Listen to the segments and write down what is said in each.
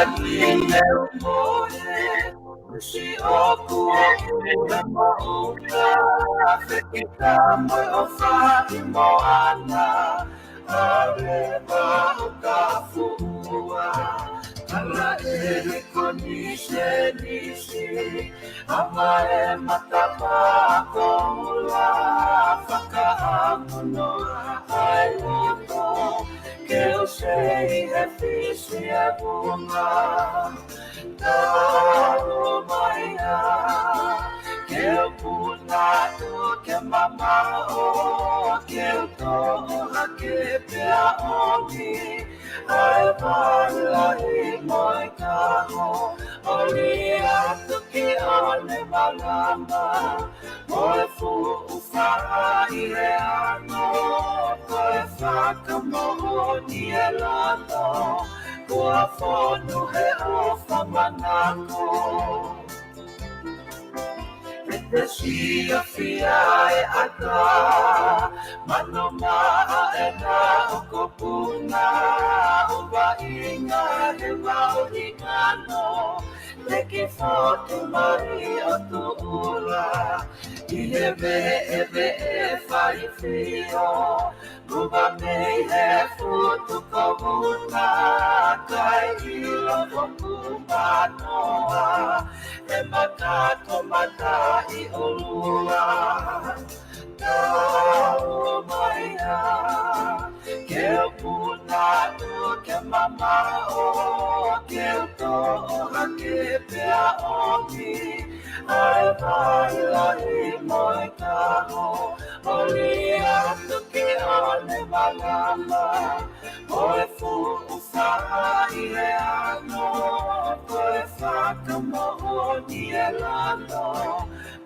Aline moe si oku le mo'uka Fekika moe o wha'i mo'ana Ale ma'uka fu'ua Kala e konise nisi Ama e matapa kola Whakaamuno ai uko Que eu sei é fixe é bunga Tau maia Que eu punatu que mamao Que eu toa que pea moe Ai wala i moi kaho Oli atu ki one malama Moe fu uwha i he ano Koe whakamoho ni e lano Kua whonu he o whamanako Te sia fia e ata Mano maa e na o kopuna Uwa inga he wau hingano Leki fotu mari o tuula I he ve e whai fio Uwa mei he futu komuna Kai ilo kokumanoa E matato matai olua Tau maia Que o punatu que mamao Que o toa que pea omi Ai vaila i moi kaho Oli atu que one malama Oe fu uwha i he ano Koe whakamoho ni e lano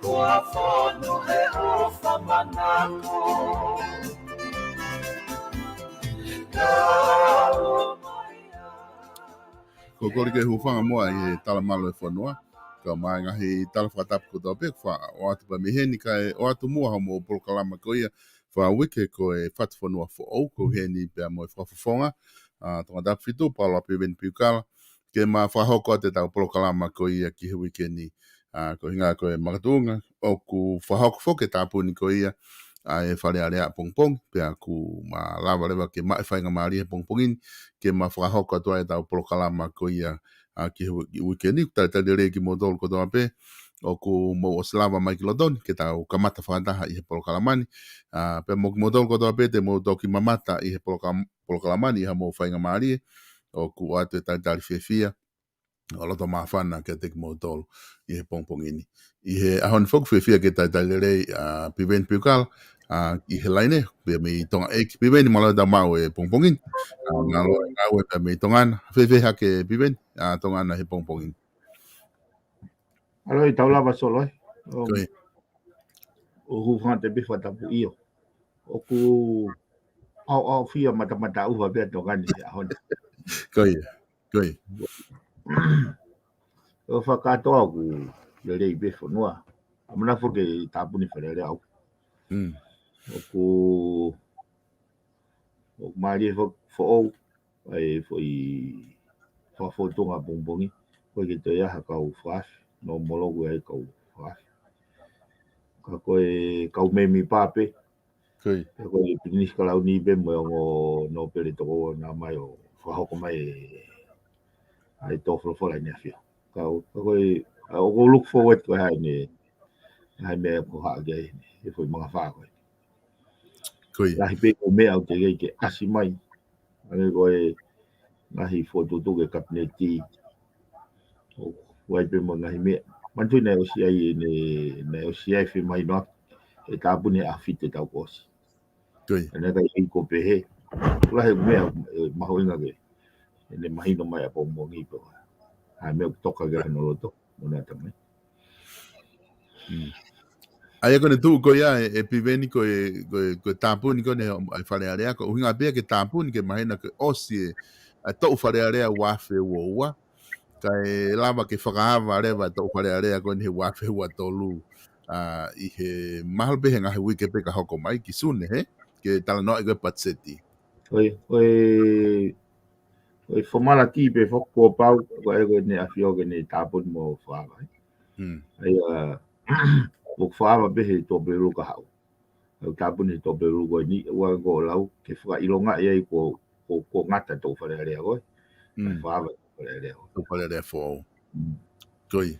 Kua whonu he o whamanako Tau maia Ko kore ke hufanga moa i he tala malo e whanua. Ka mai ngahi tala whatapu ko tau pek wha o atu pa miheni ka e o atu mua hau mo polokalama ko ia wha wike ko e FATUFONUA fo au ko heni pea moe whafafonga. Tonga tapu fitu PAULA PIVENI PIUKALA. Ke ma whahoko te tau polokalama ko ia ki he wike ni. Ko hinga ko e makatunga o ku whahoko fo ke tāpuni ko ia. E whare area pongpong, pea ku ma lava lewa ke mai whainga maari he pongpongin, ke ma whahoko atua e tau polokalama ko ia ki he weekend, tari rei ki modol ko toa pe, o ku mo o slava mai ki lodon, ke tau kamata whantaha i he polokalamani, pe mo ki modol ko toa pe, te mo toki mamata i he polokalamani, i ha mo whainga maari, o ku atu e tari whiawhia, o loto mawhana ke te ki modol i he pongpongini. I he ahon whoku whiawhia ke tari rei Piveni Piukala, I he laine, pe me tonga eki Piveni, malo da mau e pongpongin. Ngalo e ngau e pe me tongana, whiawhia ke Piveni, tongana he pongpongin. Alo i tau lava solo e. Koe. O hufanga te bifa tapu iyo. O ku au fia mata uwa pia tongani ahon. Koe, koe. O whakatoa ku le rei bifa noa. Amana fuke tapu ni whanere au. O maari fo ai foi whafotonga bongbongi koe ke te aha kau whaafi no mologu ai kau whaafi ka koe kau memi pape Koe. ka koe pinis kalau ni be mo no pere toko na mai o whahoko mai ai tofro fola ni afia ka koe o go look forward koe hai me ko haage e foi mga wha koe Koe. Lahi pe o mea o te rei ke asi mai. Ane koe ngahi whototo ke kapneti. O wai pe mo ngahi mea. Mantui nei o siai nei o siai whi mai noa. E tāpune a white tau kosi. Koe. Ane kai i ko pehe. Lahi mea maho inga ke. Ene mahino mai a pombo ngipo. Hai mea toka ke hano loto. Mona tamai. Ai kone tu ko ia e Piveni ko tāpuni ko ne ai wharearea ko uhinga pia ke tāpuni ke mahina ke osi e tau wharearea wafe ua ka e lava ke whakahawa rewa tau wharearea ko ne wafe ua tolu i he mahal pehe ngahi wike pe ka hoko mai ki sune he ke tala noa i koe patseti. Oi formala ti pe fok ko pau ko e ne afio ke ne tapon mo fa vai. Ai o fa be he to be ru ka hau. Au tapon he to be ru ko ni wa go lau ke fa ilonga e ko ngata to fa le ko. Ai fa va le le. To pare le fo. Koi.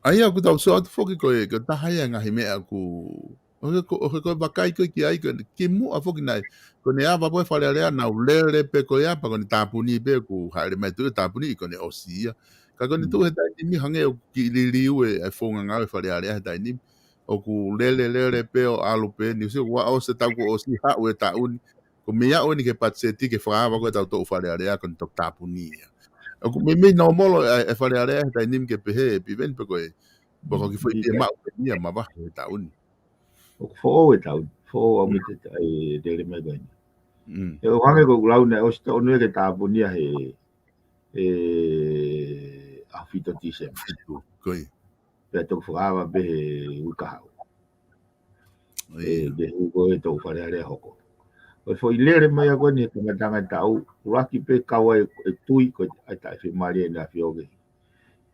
Ai aku tau so atu foki koe ko tahaya ngahi mea ku o bakai ko ki ai ki mu a foki nai ko ne ava boe fale rea na ulele pe ko ya pa ko ne tapuni pe ku haere mai tu tapuni ko ne osia ka ko ne tu he tai mi hange o ki liliu e fonga ngau fale rea tai ni o ku lele pe o alu pe ni se wa o se tau ko osi ha o ta un ko mea o ni ke patseti ke fa ava ko tau to fale rea ko tok tapuni aku me no molo e fale area tai nim ke pehe pi ven pe ko Boko ki foi te mau pe ia ma va e ta uni. O fo e tau fo o mi te ai de le me gani. E o hange ko lau ne o sta onu ke tapuni e a fito tise. Fitu, koi. Pe to fa be u ka. E de u ko e to fa le hoko. O foi lere mai a goni ko tanga tau uraki pe kawa e tui ko ai tai fi mari na fioge.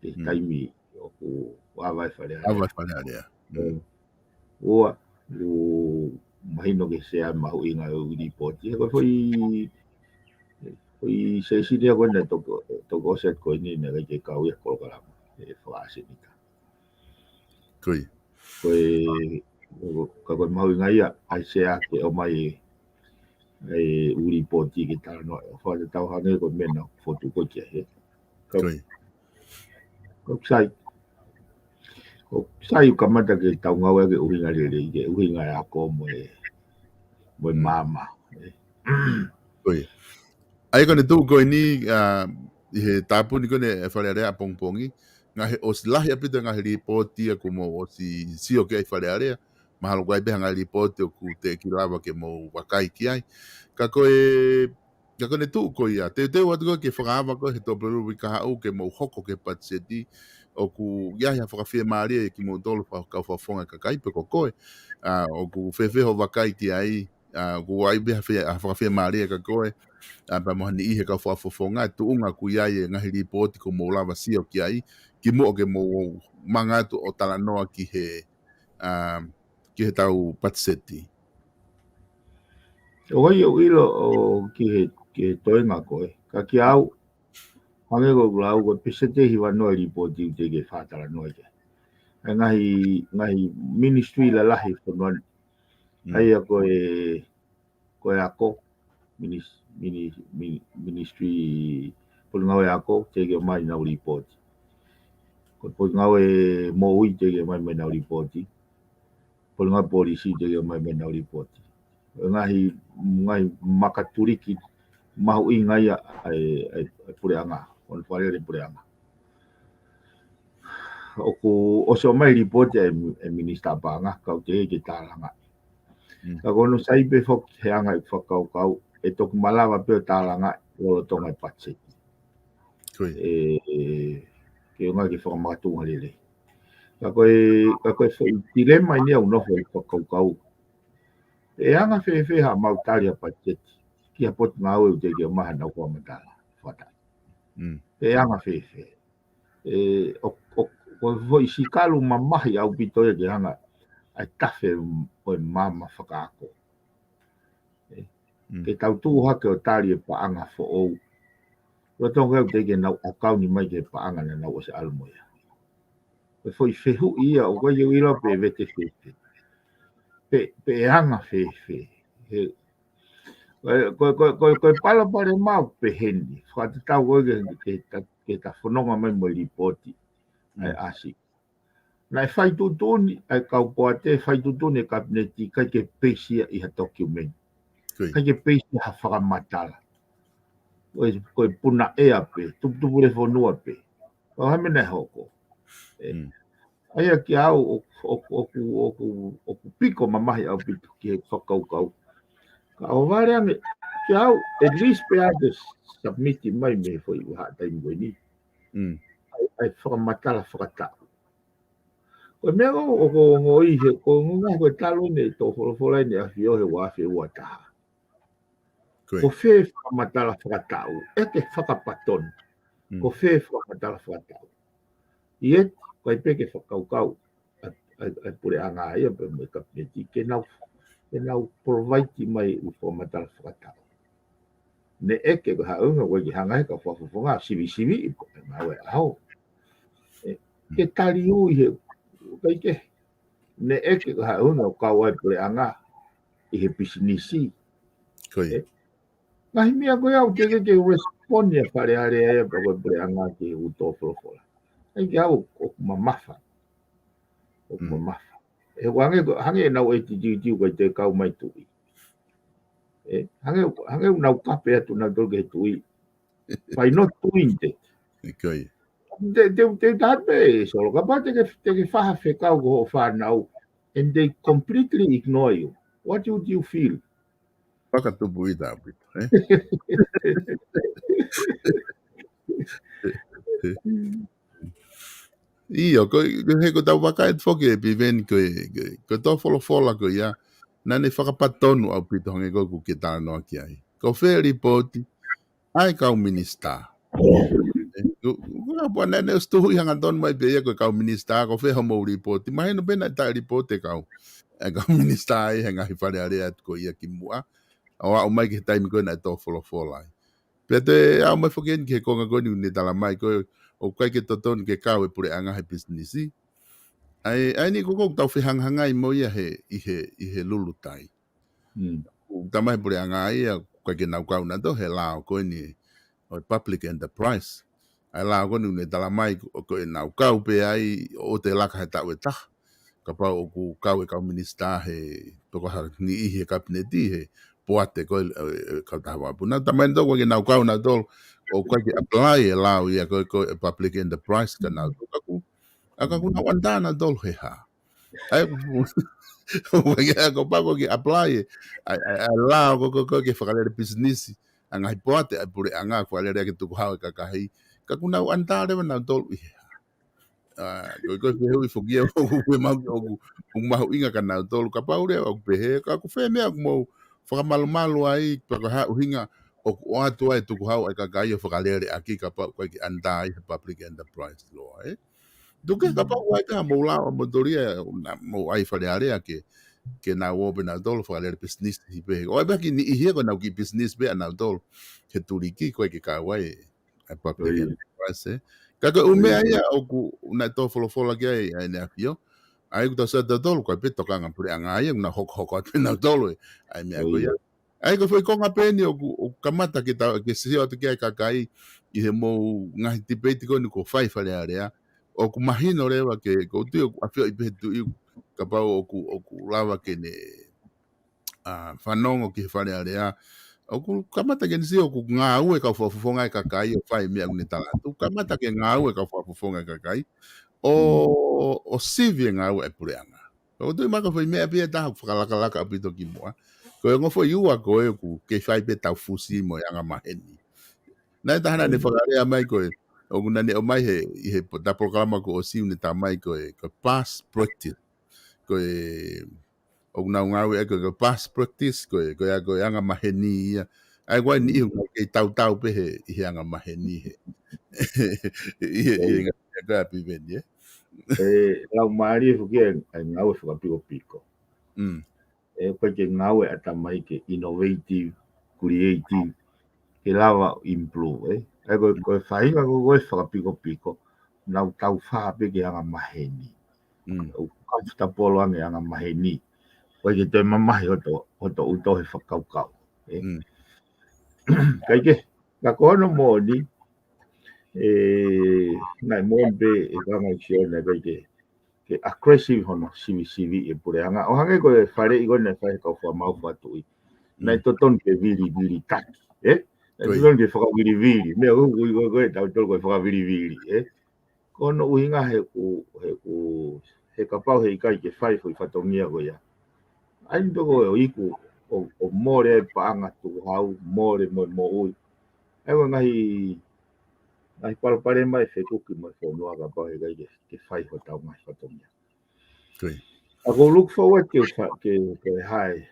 E taimi o ku wa vai fa le. Ava fa le. Ua o mahino ke se a mahu inga o di poti ko foi se si dia ko na to set ko ni na ke ka u ko kala e fa se ni ka Koi. Ko mahu inga ia ai se a ke o mai e uri poti ke tala no fa le tau hane ko mena foto ko ke he Koi. ko sai kamata ke tau ngawe ke uhinga le ke uhinga ya ko mo mama Koi. Ai ko ne tu ko ni i he tapu ni ko ne e fale area pongpongi nga he os lahi apita nga he ripoti ko mo o si o ke ai fale area mahalo ko ai be nga ripoti o ku te kilava ke mo wakai ki ai ka ko ne tu ko ia te watu ko ke whakaava ko he topero wika hau ke mo hoko ke patseti o ku ia whakawhia maria ki mo tolo whakawhawhonga ka kaipe ko koe o ku whewheho wakai ki ai ku ai be whakawhia maria ka koe pa mo ni he ka whawhawhonga tu unga ku ia e ngahi ripoti ko mo lava sio ki ai ki mo ke mo manga tu o talanoa ki he tau patseti. O i o ilo o ki he toenga koe. Ka ki au, hange ko lau ko pesete hiwa noa ripoti te ke whātara noa ke. E ngahi ministry la lahi whanua. Ai a koe ako, ministry pulngau e ako, te ke mai nau ripoti. Ko pulngau e mo ui te ke mai nau ripoti. Pulngau polisi te ke mai nau ripoti. Ngahi makaturiki mahu i ngai ai pureanga on fare le pureanga o so mai report e minister banga ka te ke talanga ka kono sai pe fok heanga fakau kau e tok malava pe talanga o tonga patse ke nga ke formatu ngalele ka koe dilema ni au no fakau kau e anga fe ha mautaria patse ki a pot ngau e te ke maha na ko matala fata e anga fe o voi si kalu mamahi au pito e ke anga ai tafe o mama whakaako ke tau tū hake o tari e paanga fo ou o tonga au te ke nau akau ni mai ke paanga na nau o se almoia e foi fehu ia o koe eu ilo pe vete pe anga fe koe pala pare mau pe hendi. Whata tau koe ke ta whanonga mai mo ripoti. Ai asi. Nai whai tutuni, ai kau poa te whai tutuni kabineti kai ke peisia i ha document. Kai ke peisia ha whakamatala. Koe puna ea pe, tupure whanua pe. Kau hame nei hoko. Ai a ki au oku piko mamahi au piko ki he whakaukau. Ka o vareange, ki au, at least pe ate submiti mai me foi u hata ingo ni. Ai whakamatala whakatau. Koe mea o ngoi he, ko ngunga koe talo ne tō wholofola ni a whio he wawhi ua taha. Ko fe whakamatala whakatau. E ke whakapatona. Ko fe whakamatala whakatau. I et, kai peke whakaukau. Ai pure anga ia pe me kapneti. Ke nau provide mai u whakamatala whakatau. Ne eke ko haunga koe ki hanga heka whafufonga sivi i po. Mawe au. Ke tali ui he. Kai ke. Ne eke ko haunga kau ai pure anga. I he pisinisi. Koi. Ngahi mea koe au te ke respond ya whare are aia pa koe pure anga ki utofolofola. Ai ke au o mamafa. O mamafa. E hange nau e tiu koe te kau mai tui. Hange nau kape atu nau toke tui. By not doing that. Koi. Te tape solo kapa te ke whaha whekau ko ho whanau. And they completely ignore you. What would you feel? Whakatupu i tā pito, Iyo, he ko tau waka e whoke e piveni ko tō wholofola ko ia, nane whakapatonu au pito hange koku ke tā noa ki ai. Ko whea ripoti, ai kau minista. Kua nane o stuhui hanga tonu mai pe ia ko kau minista, ko whea homo ripoti, mahe no pena tā ripoti kau. E kau minista ai henga hi whare area ko ia ki mua. O mai ke taimi koe na tō wholofola ai. Pete au mai whakeni ke konga koni ni tala mai koe, o kai ke totoni ke kau e pure anga he businessi. Ai ni koko tau whihanghanga i mo ia i he lulutai. Tamai pure anga ia kai ke nau kau na to he lao koe ni o public enterprise. Ai lao koni ni tala mai koe nau kau pe ai o te laka he tau e taha. Ka pau o ku kau e kau minista he toko ni i he kabineti he poate koe kau taha wapuna. Tamai ndo koe nau kau na tol o koe ke apply e lao ia koe public enterprise ka nau tukaku. Aka kuna wandana tol he ha. Ai ko pago ke apply ai lao ko ke whakalere business anga hi poate ai pure anga whakalere ke tuku hau ka kahi. Ka kuna wandana na tol i ko hui fogia o mahu inga ka nau tolu ka paure o pehe ka ku fe mea mo whakamalu ai pa ka hinga o atu ai tuku hau ai ka kai o whakalere aki ka pa ki andai public enterprise law duke ka pa ai ka mo la mo doria mo ai whaleare ke na wobe na tolu whakalere business hi pehe o ai baki ni ihe ko na ki business be na tolu ke turiki ko ke ka wai ai public enterprise Kaka umea ia o ku na to folo ki ai ne afio. Ai ku ta sa da tolu ko pe toka nga pure anga ia na hok pe na tolu ai mea ko ia. Ai ko foi konga peni o kamata ke ta ke se o te kai kakai I he mo nga debate ko ni ko fai fale area. O ku mahino rewa ke ko tu afio I pe tu ka pa o ku lava ke ne fanongo ki fale area. O ku kamata ke nisi o ku ngā ue ka whafufonga ka kai o whai mea ngune tala. Tu kamata ke ngā ue ka whafufonga ka kai. O sivi ngā ue e pureanga. O tu maka whai mea pia taha whakalaka apito ki mua. Ko e ngofo iua ko e ku ke whai pe tau fusi mo anga maheni. Nai tahana ne whakarea mai ko e. O kuna ne o mai he tapokalama ko o siu ne ta mai ko e past practice. Ko e o ngā ue e ko past practice ko e anga maheni ia. Ai wai ni ihu ke tau pe he anga maheni he. Ia ngā piveni, Lau maari fuki ai ngau e whakapiko. Koe ke ngau e ata mai ke innovative, creative, ke lawa improve. Ai koe whainga koe whakapiko. Nau tau whape ke anga maheni. O comfortable ange anga maheni. Koe ke toi mamahi hoto uto he whakaukau. Kai ke, ka kono mo ni, nai mombe e kama usiona kai ke aggressive hono sivi e pure anga. O hange koe whare I kone whae kau wha mau whatui. Nai toton ke viri taki. Nai toton ke whakaviri. Mea ui koe tau tol koe whakaviri. Kono uhinga he kapau he ikai ke whae hui whatongia koe ia. Ai toko o iku o more paanga tu hau more mo ui. Ai ngahi palapare mai whekuki mai whanua ka pau he kai ke whai ho tau mai whatongia. I go look forward ke hai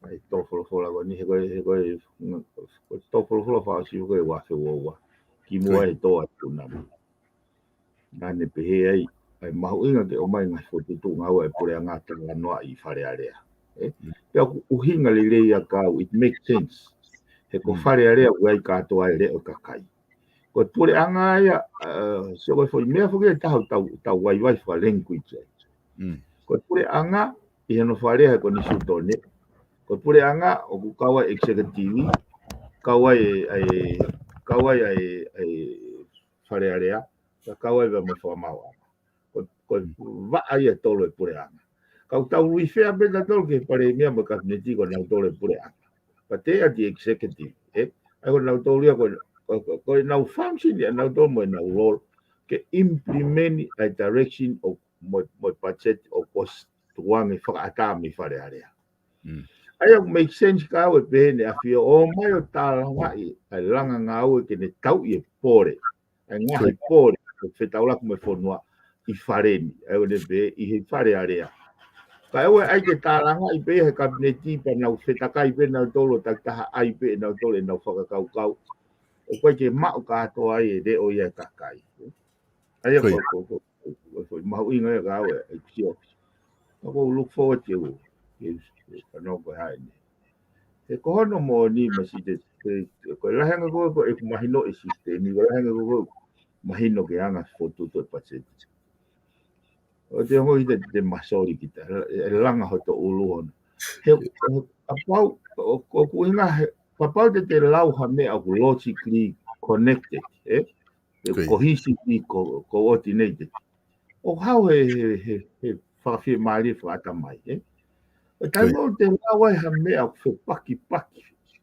ai tofolofola ko ni he tofolofola fa si ko wa fe wa ki mo ai to atu na na ne pe he ai mahu inga ke o mai ngai fotu tu nga wa pure anga tanga no I fare area pe u hinga le le ya ka it makes sense he ko fare area wa ka to ai le o ka kai ko pure anga ya so ko foi me fo ke ta wai fa language ko pure anga I no fare ha ko ni sutone ko pure anga o ku kawa executive kawa ai fare area kawa ba mo fa mawa ko va ai tolo pure anga ka ta wi fe be da tolo ke pare mi mo ka ne ti ko na tolo pure anga pa te a di executive ai ko na tolo ko na function ya na tolo mo na role ke implement a direction of mo budget of cost tuang e fa ata mi fare area ai make sense ka we be ne afio o mai o tala ngai ai langa ngau ke ne tau I pore ai ngai pore fe taula como fonua I fareni ai o ne be I he fare area ka e ai ke tala ngai be he kabineti pa na fe takai be na tolo takta ai be na tolo na fa ka kau o ko ke ma ka to ai de o ia takai ai ko ma u inga ga we ai kio ko look forward to is no go hai e ko hono mo ni masi de ko la hanga ko e mahino e sistemi ko la hanga ko mahino ke anga foto to patse o te ho ide de masori kita e langa ho to ulu on he apau ko ku inga papau de te lau ha me aku logically connected cohesively coordinated o how he fa fi mali fa tamai tai mo te lawa ha mea fo paki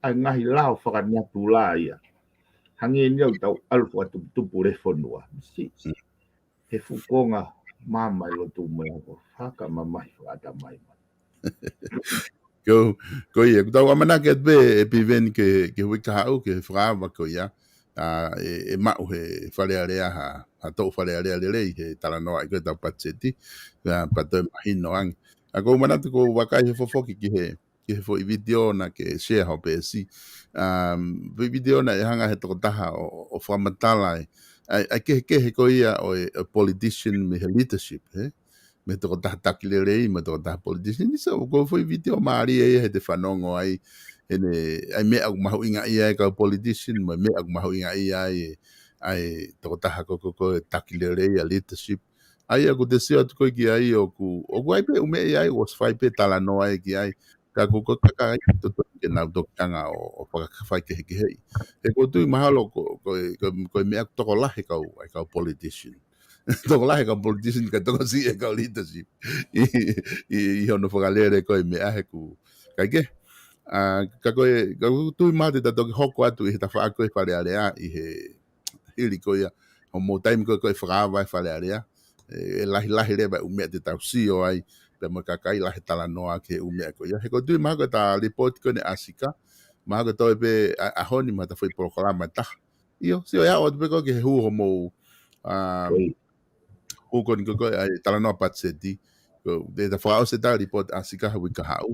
ai ngahi lao whakania tula ia hangi ni au tau alfu atu tupure fonua si he fukonga mama lo tu mea ko haka mamai whata mai ko ia tau amana ke be piveni ke wika au ke frava ko ia e mau he whare area ha tau whare area le he tala noa I ko tau patseti pa tau mahino ang ako manatu ko wakai he fofoki ki he fo I video na ke share ho pesi video na e hanga he toko taha o whamatala ai ke he ko ia o politician me he leadership me toko taha takilere me toko taha politician ni so ko foi video maari he te whanongo ai ai me au mahu inga ia ka politician me au mahu inga ia ai toko taha ko takilere ia leadership ai aku te seo tu ko ki ai o ku ai pe ume ai was fai pe tala no ai ki ai ka ko ka to ke na do kanga o pa ka fai ke hei e ko tu mahalo ko me ak to la he ka ai ka politician to la he ka politician ka to si e ka leadership I ono fogalere ko me a he ku ka ke ka tu mate da to hoko atu I ta fa ko fa area I he ili ko ia o mo time ko fa vai fa area e lahi le ba umea te tau sio ai pe mo kakai lahi tala noa ke umea ko ia he ko tui maha ko ta report ko ne asika maha ko tau pe a honi ma ta foi programa ta io sio ia o te ko ke hu mo hu ko ni ko ai tala noa patseti ko de ta fa o se ta report asika ha wika hau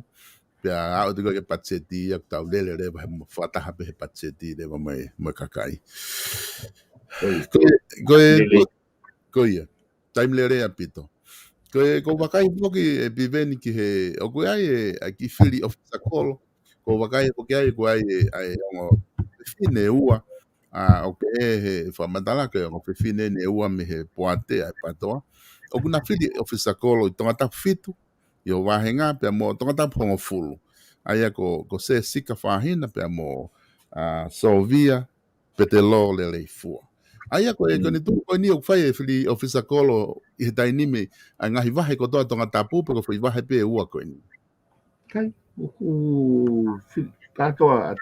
pe a o te ko ke patseti ia tau lele le ba mo fa ta ha pe patseti le ba mo kakai ko ia time le rea pito ko wakai poki e piveni ki he o ko ai ki fili of sakolo ko wakai poki ai ko ai ngo fine ua o ke he fa mandala ke o fine ne ua me he poate ai patoa o kuna fili of sakolo tonga ta fitu yo wahenga pe mo tonga ta pongo fulu ai ko se sika fahina pe mo sovia petelo le fu ai ko e koni tu ko ni o fai fili officer kolo I dai ni me ngahi wahe ko toa tonga tapu ko foi wahe pe ua ko ni kai katoa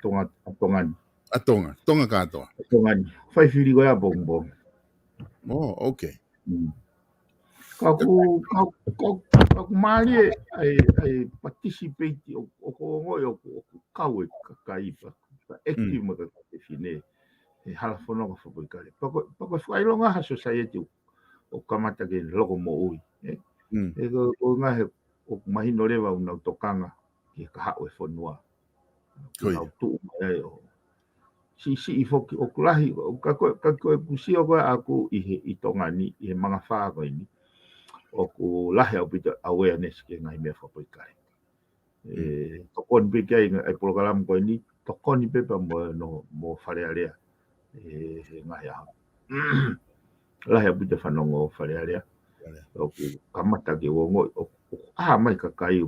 tonga katoa fai fili go ya bongbong okay Kaku mali ai participate o ko ngoi o kawe kakaipa active ma ka fine e hala fono ko fo kale pako fai longa ha society o kamata ke logo mo ui e ko nga he o mahino leva una tokanga ke ka hao e whanua. Koi. Nau tuu mai ai o. Si i foki o kulahi, ka koe kusio koe aku i tonga ni, i he mga whaa koe ni. O ku lahi au pita awareness ke ngai mea whapoikai. Tokoni pe kia ai polokalamu koe ni, tokoni pe pa mo wharea rea. He ngai aho. Lahi au pita whanongo wharea rea. O ku kamata ke wongo, o mai ka kai,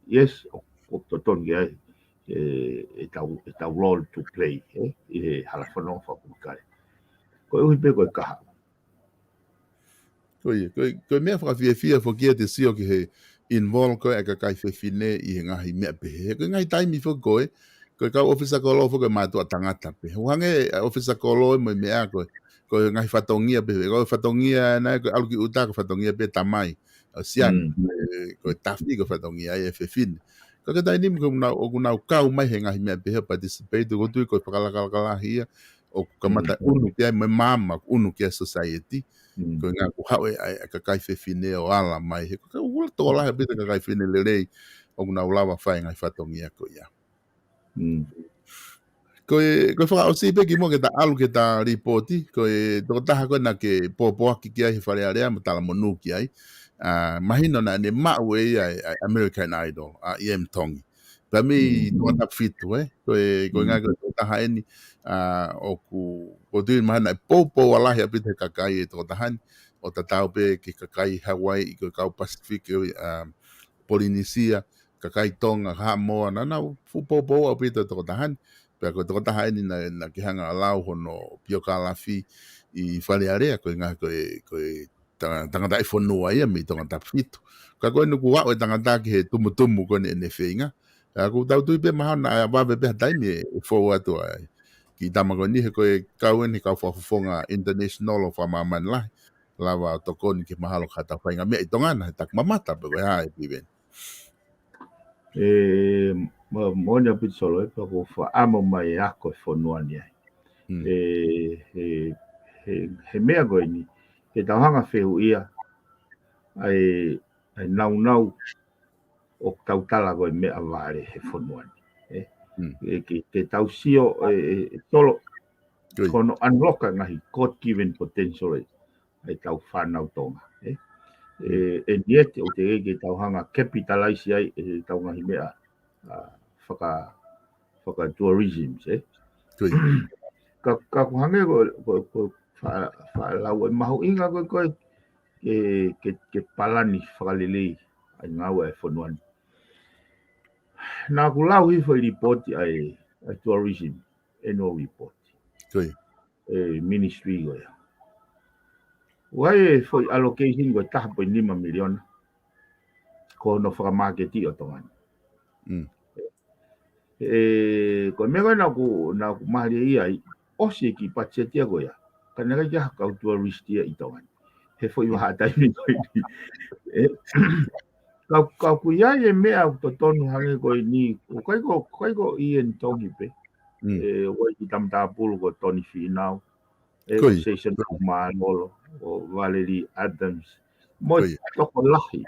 yes, o totoni ke ai. E tau role to play, i he hala whanongo whapoikai. Koe uhi pe koe kaha. Koe mea whakawhiawhia whakia te sio ki he involve koe e ka kai whewhine i he ngahi mea pehe. Koe ngai taimi whakoi, koe kau ofisa kolo whakoi mātua tangata pehe. Huange ofisa kolo e moi mea koe, koe ngahi whatongia pehe. Koe whatongia nai koe aluki uta ko whatongia pe tamai. Sian, koe tawhi ko whatongia e whewhine. Koe ka taini koe unau kau mai he ngahi mea pehe participate ko tui koe whakalakalahia o kamata unu kia mai mama, unu kia society. Koe ngā ku hawe ai ka kai whewhine o ala mai. He koe ula tō lahe pita ka kai whewhine le rei o kuna ulawa whai ngai whatongia ko ia. Koe whaka o sipe ki mo ke ta alu ke ta ripoti, koe tō taha koe na ke pōpoaki ki ai he whare area ma tala monu ki ai. Mahino na ne mau e ai American Idol, i Tongi. Pa mi tō tap fitu, koe ngā koe tō taha eni o ku tui mahana e pōpō alahi a pita kakai e tō tahani. O ta tau pe ki kakai Hawaii, i koe kau Pacific, Polynesia, kakai Tonga, Samoa, na pōpō a pita tō tahani. Pea koe tō tahani na ki hanga alau hono piukala fi i whare area, koe ngā koe tangata e whanua ia mi tō tap fitu. Ka koe nuku wau e tangata ki he tumutumu koe ne whenga. Ko tau tui pe mahana a wawe pe hataimi e whau atua ki tamako ni he koe kauen he kau whafufonga international o whamaman lahi. Lawa tokoni ki mahalo kata whainga mea i tongana he tak mamata pe wai hae piven. Monia pitsolo e pa ko whaamo mai ako e whanua ni ai. He mea koe ni, he tauhanga whehu ia ai nau o tautala koe mea wāre he whanua ni. Ke tau sio tolo kono unlocka ngahi God given potential ai tau whanau tonga. E niete o te ege tau hanga capitalize ai e tau ngahi mea whaka tourism. Ka kuhange ko whalau e mahu inga koe ke palani whakalelei ai ngau e whanuani. Nā ku lau hifo i ripoti ai tourism annual report. Ministry koe. Wai e foi allocation koe 3.5 miliona. Ko no whakamarketi o tongani. Koe mea koe nā ku mahari ia i osi ki pachetia koe ia. Ka nera kia kau tourist ia i tongani. He foi waha taimi koe ni. Kau ku iai e mea to tonu hange koe ni. Koe ko i en tongi pe. Wai ki tamtapulu ko Tony Finau. Station of Manolo. O Valerie Adams. Moi toko lahi.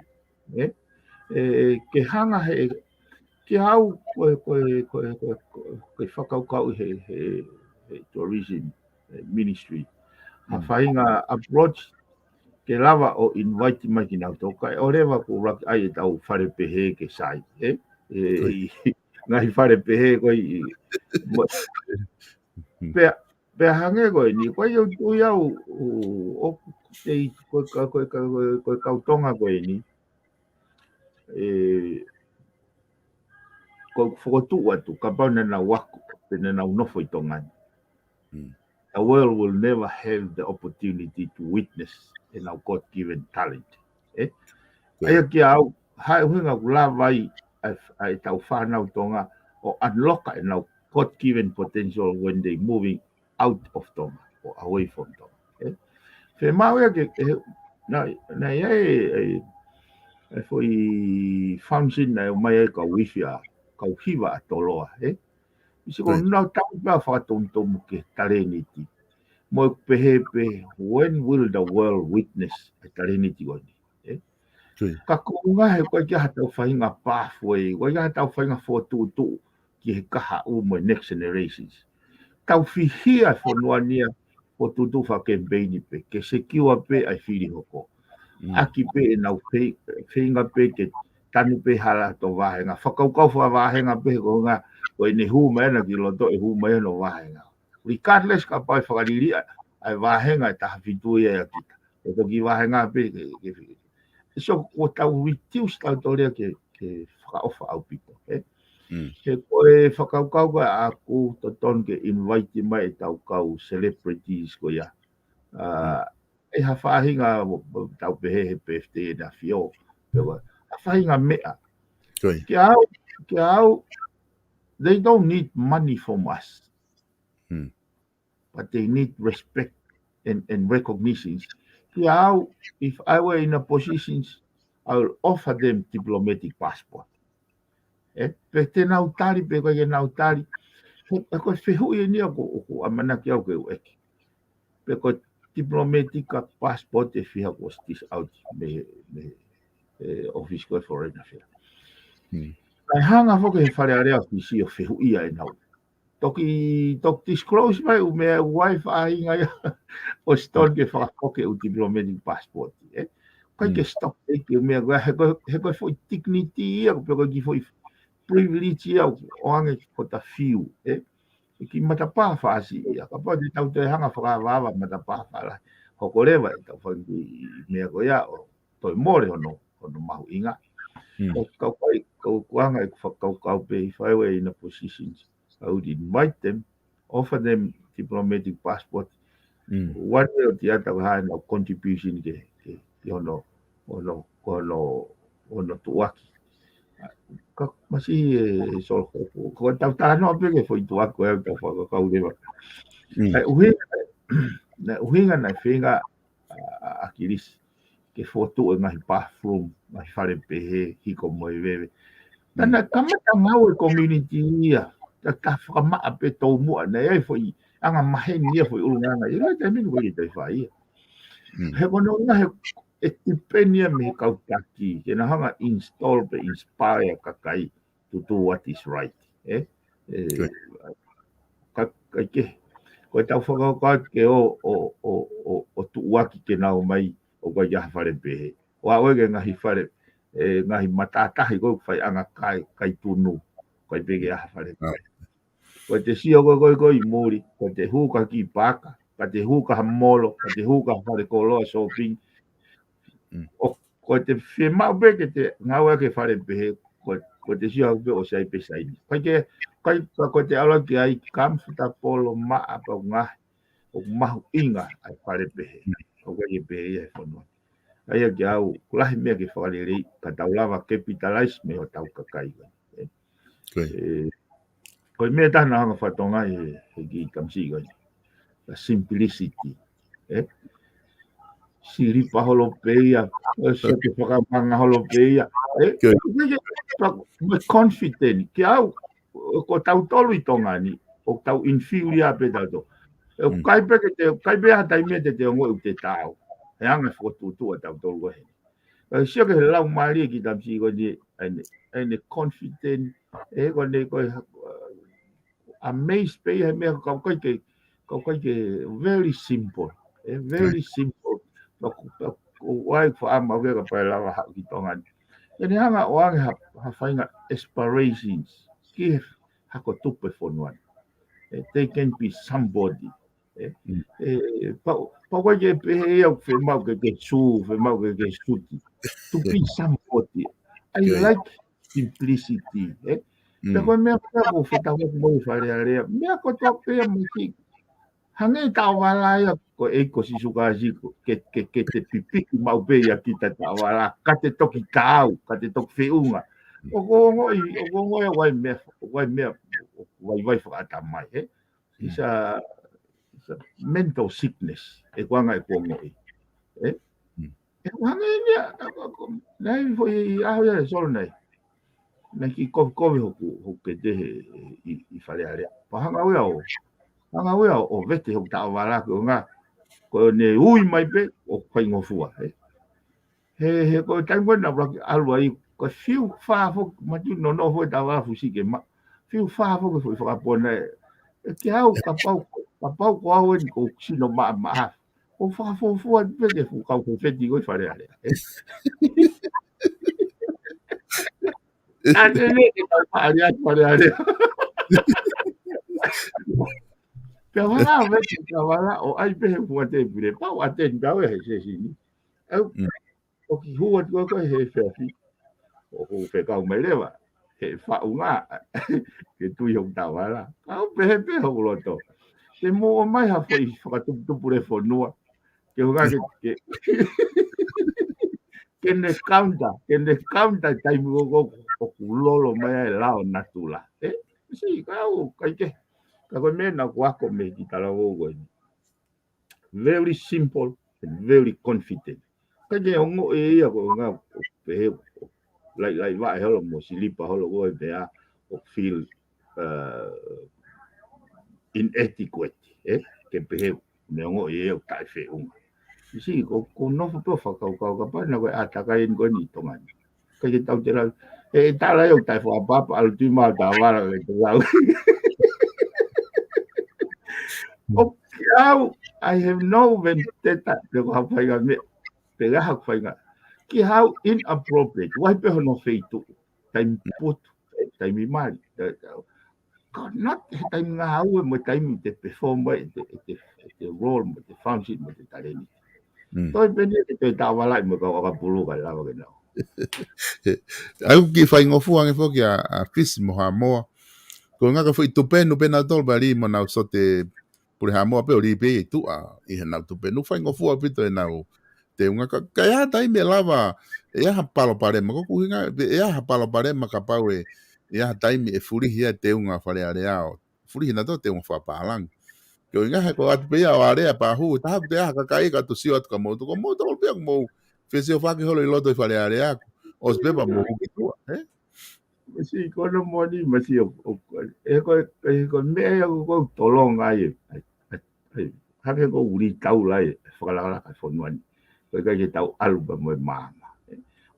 Ke hanga he ke hau koe whakaukau he tourism ministry. Ha whainga approach ke lava o invite mai ki nau toka. O rewa ko raki ai e tau whare pehe ke sai. Ngahi whare pehe koe Pea hange koe ni, koe iau iau o te koe kautonga koe ni. Koe whakotu atu, ka pau nena waku, pene nau nofo i tongani. The world will never have the opportunity to witness in our God-given talent. Aia kia au, hae huinga kula vai ai tau whanau tonga o unlocka in our God-given potential when they moving out of Tonga or away from Tonga. Whe maua ke na iai foi function na mai e ka wifia ka hiwa atoloa. Isi ko nau tau pia whakatontomu ke tareniti. Mo pehe when will the world witness a tareniti goni? Ka kuunga he koe kia hatau whainga pathway, koe kia hatau whainga whotutu ki he kaha mo next generations. Tau whihia whanua nia whotutu wha campaigni pe, ke secure pe ai whiri hoko. Aki pe e nau whainga pe ke tanu pe hala to wahenga. Whakaukau wha wahenga pe ko ngā, koe ne hu mai na ki loto e hu mai no wahenga. Regardless ka pai whakariri ai wahenga e taha whitu e a kita. E toki wahenga pe ke whiri. So ko tau reduce tau torea ke whakaofa au pito. He koe whakaukau ka aku to ton ke invite mai tau kau celebrities ko ia. E ha whahinga tau pehe he PFT na fio. Ha whahinga mea. Ke au, they don't need money from us. But they need respect and recognition. Ke au, if I were in a position, I will offer them diplomatic passport. Pe te nau tari, pe koe nau tari. Pe koe whehu e nia ko amana ki au ke ueki. Pe koe diplomatic passport e whiha ko stis out me office koe foreign affairs. Kai hanga foke he whare area ki o whehu ia e nau. Toki disclose mai u mea wife a inga ia o stone ke whakakoke u diplomatic passport. Kai ke stop e ke mea he koe foi dignity ia ko pe koe privilege ia o ange ko ta fiu. Ki matapā whaasi ia. Ka pā te tau te hanga whakawāwa matapā whala. Hoko rewa e tau whangi mea ko ia o toi more hono mahu inga. Kau kuanga e whakau pe if I were in a position, I would invite them, offer them diplomatic passport. One way or the other ha na contribution ke hono tuaki. Ka masi e sol ko tau tano pe ke foi tuaki ko e tau whakakau rewa. Uhinga na whenga akiris ke foto e ngahi bathroom, ngahi whare pehe, hiko moe wewe. Tana kamata ngau e community ia, ta whakamata pe tau mua, na e foi, anga maheni ia foi urunganga, i rai taimini wei tai whai ia. He kono nga he e tipenia me kautaki, ke na hanga install pe inspire kakai to do what is right. Kai ke, koe tau whakakau ke o tuuaki ke nao mai, o koe ia whare pehe. Wa oege ngahi whare, ngahi matatahi koe whai anga kai tunu, koe pege a whare pehe. Koe te sio koe i muri, koe te huka ki paka, ka te huka ha molo, ka te huka whare koloa shopping. Koe te whemau peke te ngau ake whare pehe, koe te sio hau pe o sai pe saini. Koe te aula ki ai kamfuta polo maa pa ngahi, o mahu inga ai whare pehe, o koe pehe ia e whanua. Aia ki au, kulahi mea ke whakarerei, ka taulawa capitalize me o tau kakai. Koe mea tahana hanga whatonga e ki kamsi koe. La simplicity. Siri pa holo peia, so ke whakamanga holo peia. Me confident, ki au, ko tau tolu i tonga ni, o tau inferior pe tau. Kai pea tai mea te ongo u te tau. He anga whotutua tau tolu koe. Sio ke lau maari ki tamsi koe ni, ane confident, koe ne koe amazed pe he mea kau koe ke very simple. Very simple. Wai whaama wea ka pai lawa hau ki tonga ni. Ene hanga o ange ha whainga aspirations. Ki hako tupe whonuan. They can be somebody. Pa koe ke pehe ia whemau ke su, whemau ke suti. To be somebody. I like simplicity. Pe koe mea ko whetau mo whare area. Mea ko tō pēa miki. Hange tau wala ia ko eiko si suka ziko. Ke te pipiki mau pēia ki ta tau wala. Ka te toki tau, ka te toki whiunga. O kongo ia wai mea, wai whakatamai. It's a mental sickness. E kuanga e kongo i. E kuanga i nia. Nei foi aho ia solo nei. Nei ki kovi hoku ke tehe i whare area. Pa hanga ua o vete hoku tau wala ko ngā. Ko ne ui mai pe o whai ngofua. he ko tai mo na bra alu ai ko fiu fa fo ma tu no fo ta wa fu si ke ma fiu fa fo ko fo ka pona ke au ka pau ko au en ko si no ma o fa fo pe ke fu ka ko fe di ko fa le ane ne ke ka fa ale Kawala o ai pe fu te pure pa wa te nga we he se ni au o ki hu ko he fe fi o ho fe ka me le wa he fa unga ke tu yo ta wala au pe ho lo to te mo mai ha foi fa tu pure fo no ke ho ke ke ne counter tai mo ko ku lo lo mai la o natula si ka o ka ko me na kwa ko me ki ta lo go very simple and very confident. Kaya ngo ako nga pe like wa holo mo silipa holo go be o feel uh, inadequate ke pe me ngo o tai fe si ko no fo fa ka pa na ko ataka en go ni tongan. Kaya tau tera ta la yo tai fo pa al tu ma ta wa la ke la. I have no vendetta de ko ha fa me te ha fa ki how inappropriate why pe no feito time put time mal not time nga how mo time te perform te role mo te function mo te talent to pe ni te ta wala mo ka pulu ka la ka no Au ki fai ngofu ange fo ki a fis mo ha mo ko nga ka foi tu pe no pe na tol bari mo na so te por ha mo pe ori pe tu a I na tu pe no fai ngofu a pito na o te unga ka ya tai me lava ya ha palo pare mo ko hinga ya ha palo pare ma ka pau ya tai me furi hia te unga fare are ao furi na to te un fa palang ko hinga ha ko at pe ya are pa hu ta te ha ka kai ka tu si ot ka mo to pe mo fese o fa ke holo I loto fare are a os beba mo ki tu si ko no mo ni ma si ko me ko to long ai ha ke ko uri tau lai fa la ka fo no ko ka ke tau alu ba mo ma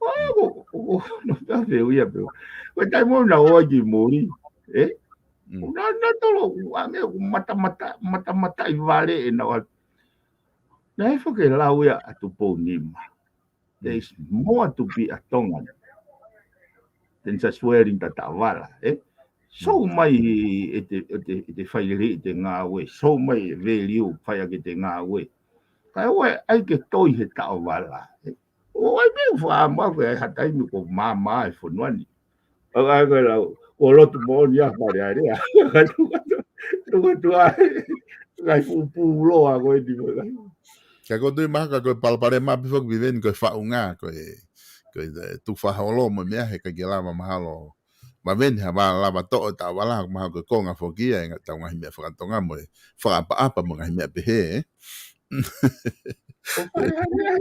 no ta fe uia pe ko tai mo na o ji mori na tolo ame mata I vale e na na e fo ke la uia atu po ni ma there is more to be a tongan than just swearing ta wala so mai te fai ri te ngā we so mai value fai ke te ngā we kai we ai ke toi he ta wala o ai me fa ma ke ha tai mi ko ma e fo no ni ai ke la o lo tu mo ni a pa ria ria tu ai pu lo a ko di ka ko tu ma ka ko palpare ma bifo viven ko fa unga ko tu fa holo mo me he ka gela ma mahalo ma ven ha ba la ba to ta wala ma ko ko nga fo kia nga ta nga me fa tonga mo fa apa mo nga me pe he o fa ria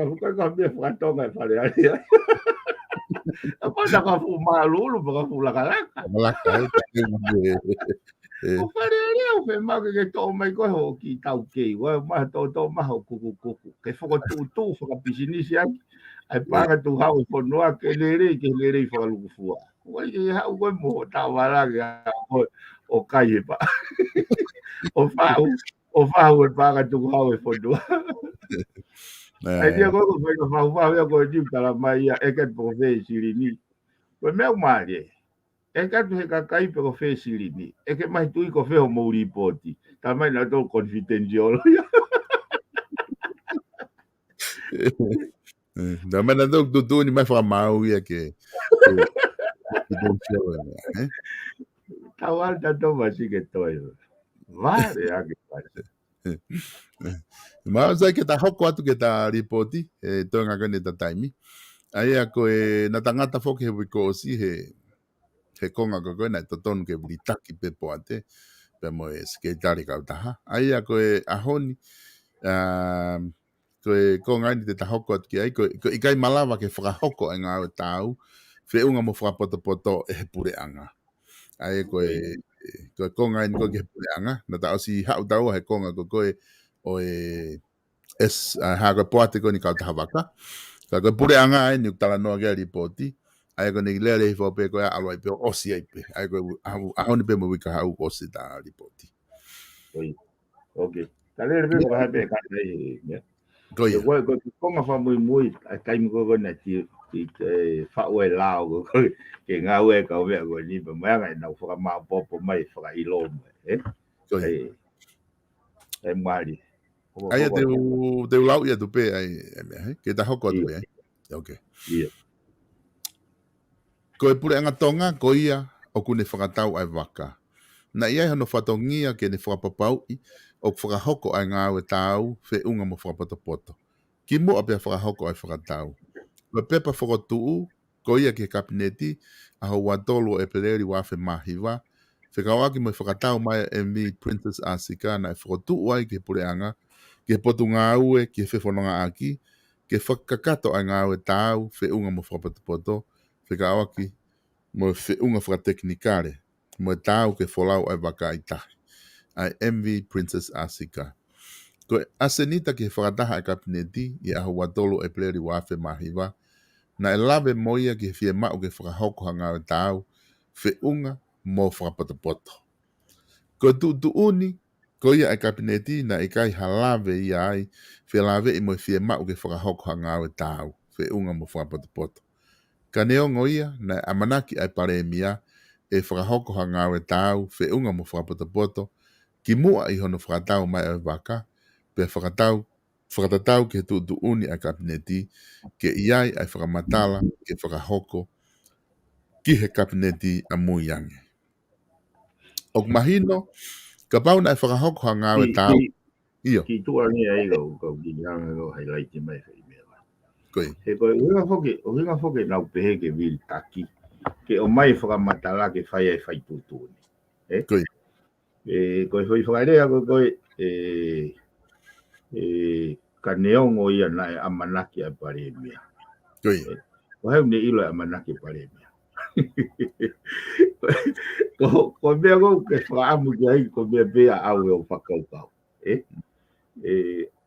ko ka me fa tonga fa ria ria apa na ka fu malulu ka fu la kalaka la ka o fa ria o fe ma ke to mai ko ho ki tau ke wa ma to ma ho ku ke fo tu fo ka business ya ai paga tu hau fo noa ke le fo lu fu wa ye ha ko mo ta wala ga o kai pa o fa o paga tu hau fo noa ai dia ko fa ko di ta la mai ya e ke po ve siri ni ko me ma ye e ka tu ka kai pe ko fe siri ni e ke mai tu ko fe o mo ripoti ta mai na to confidential da mena do tu ni mai fa mau ia ke tawal ta to ma si ke to vale a ke ma sai ke ta hoko atu ke ta ripoti to nga kane ta taimi ai a ko na tangata fo ke ko si he konga ko na to ton ke britaki pe poate pe mo ke tari ka ta ai a ko a honi ko ngai te ta hoko atu ki ai ko I kai malawa ke fra hoko nga o tau fe unga mo fra poto e pure anga ai ko ngai ko ke pure anga na ta si ha tau he konga ko o haga poate ko ni ka havaka ka ko pure anga ai ni tala no ga ripoti ai ko ni lele fo pe ko alo pe osi ai pe ai ko a ni pe mo wika ha osi da ripoti okay tale re ko ha pe ka nei ko ya ko ma fa muy kai mo ko na ti fa we lao ko ke nga we ka we ko ni ba ma ga na fa ma po mai fa i lo ko ya e mari ai te lau ia tu pe ai ke ta hoko tu pe okay ko e pure anga tonga ko ia o kune whakatau ai waka. Na ia hono whatongia ke ne whakapapau o whakahoko ai ngā ue tāu whe unga mo whakapotopoto. Ki mo apea whakahoko ai whakatau. Wa pepa whakotuu ko ia ke kabineti a ho watolo e peleri wa whe mahiwa. Whekawaki mo whakatau mai MV Princess Asika na e whakotuu ai ke pure anga ke potu ngā ue ke whewhanonga aki ke whakakato ai ngā ue tāu whe unga mo whakapotopoto. Whekawaki mo unga whakateknikare, mo tāu ke wholau ai waka i tahi, ai MV Princess Asika. Ko asenita ke whakataha ai kabineti i aho watolo e pleri wafe mahiwa, na e lawe moia ke fie mau ke whakahoko hanga o tāu, unga mo whakapotopoto. Ko tuuni, ko ia ai kabineti na i kai halawe i ai, fie lawe i mo fie mau ke whakahoko hanga o tāu, unga mo whakapotopoto. Ka neongo ia na amanaki ai paremia e whakahoko hanga e tāu unga mo whakapotopoto ki mua i hono whakatau mai ai waka pe whakatatau ke tuuni ai kabineti ke iai ai whakamatala ke whakahoko ki he kabineti a muiange. O mahino ka pauna ai whakahoko hanga e tāu iyo. Ki tua ni ai go ki hanga go highlight mai Koi. He koe uhinga foke nau pehe ke vil taki. Ke o mai whakamatala ke whai ai whai tūtūni. Koi. Koe hui whakairea koe ka neongo ia na e amanaki a paremia. Koi. Ko heu ne ilo e amanaki paremia. Ko mea kou ke whaamu ki ai ko mea bea au e o whakaukau.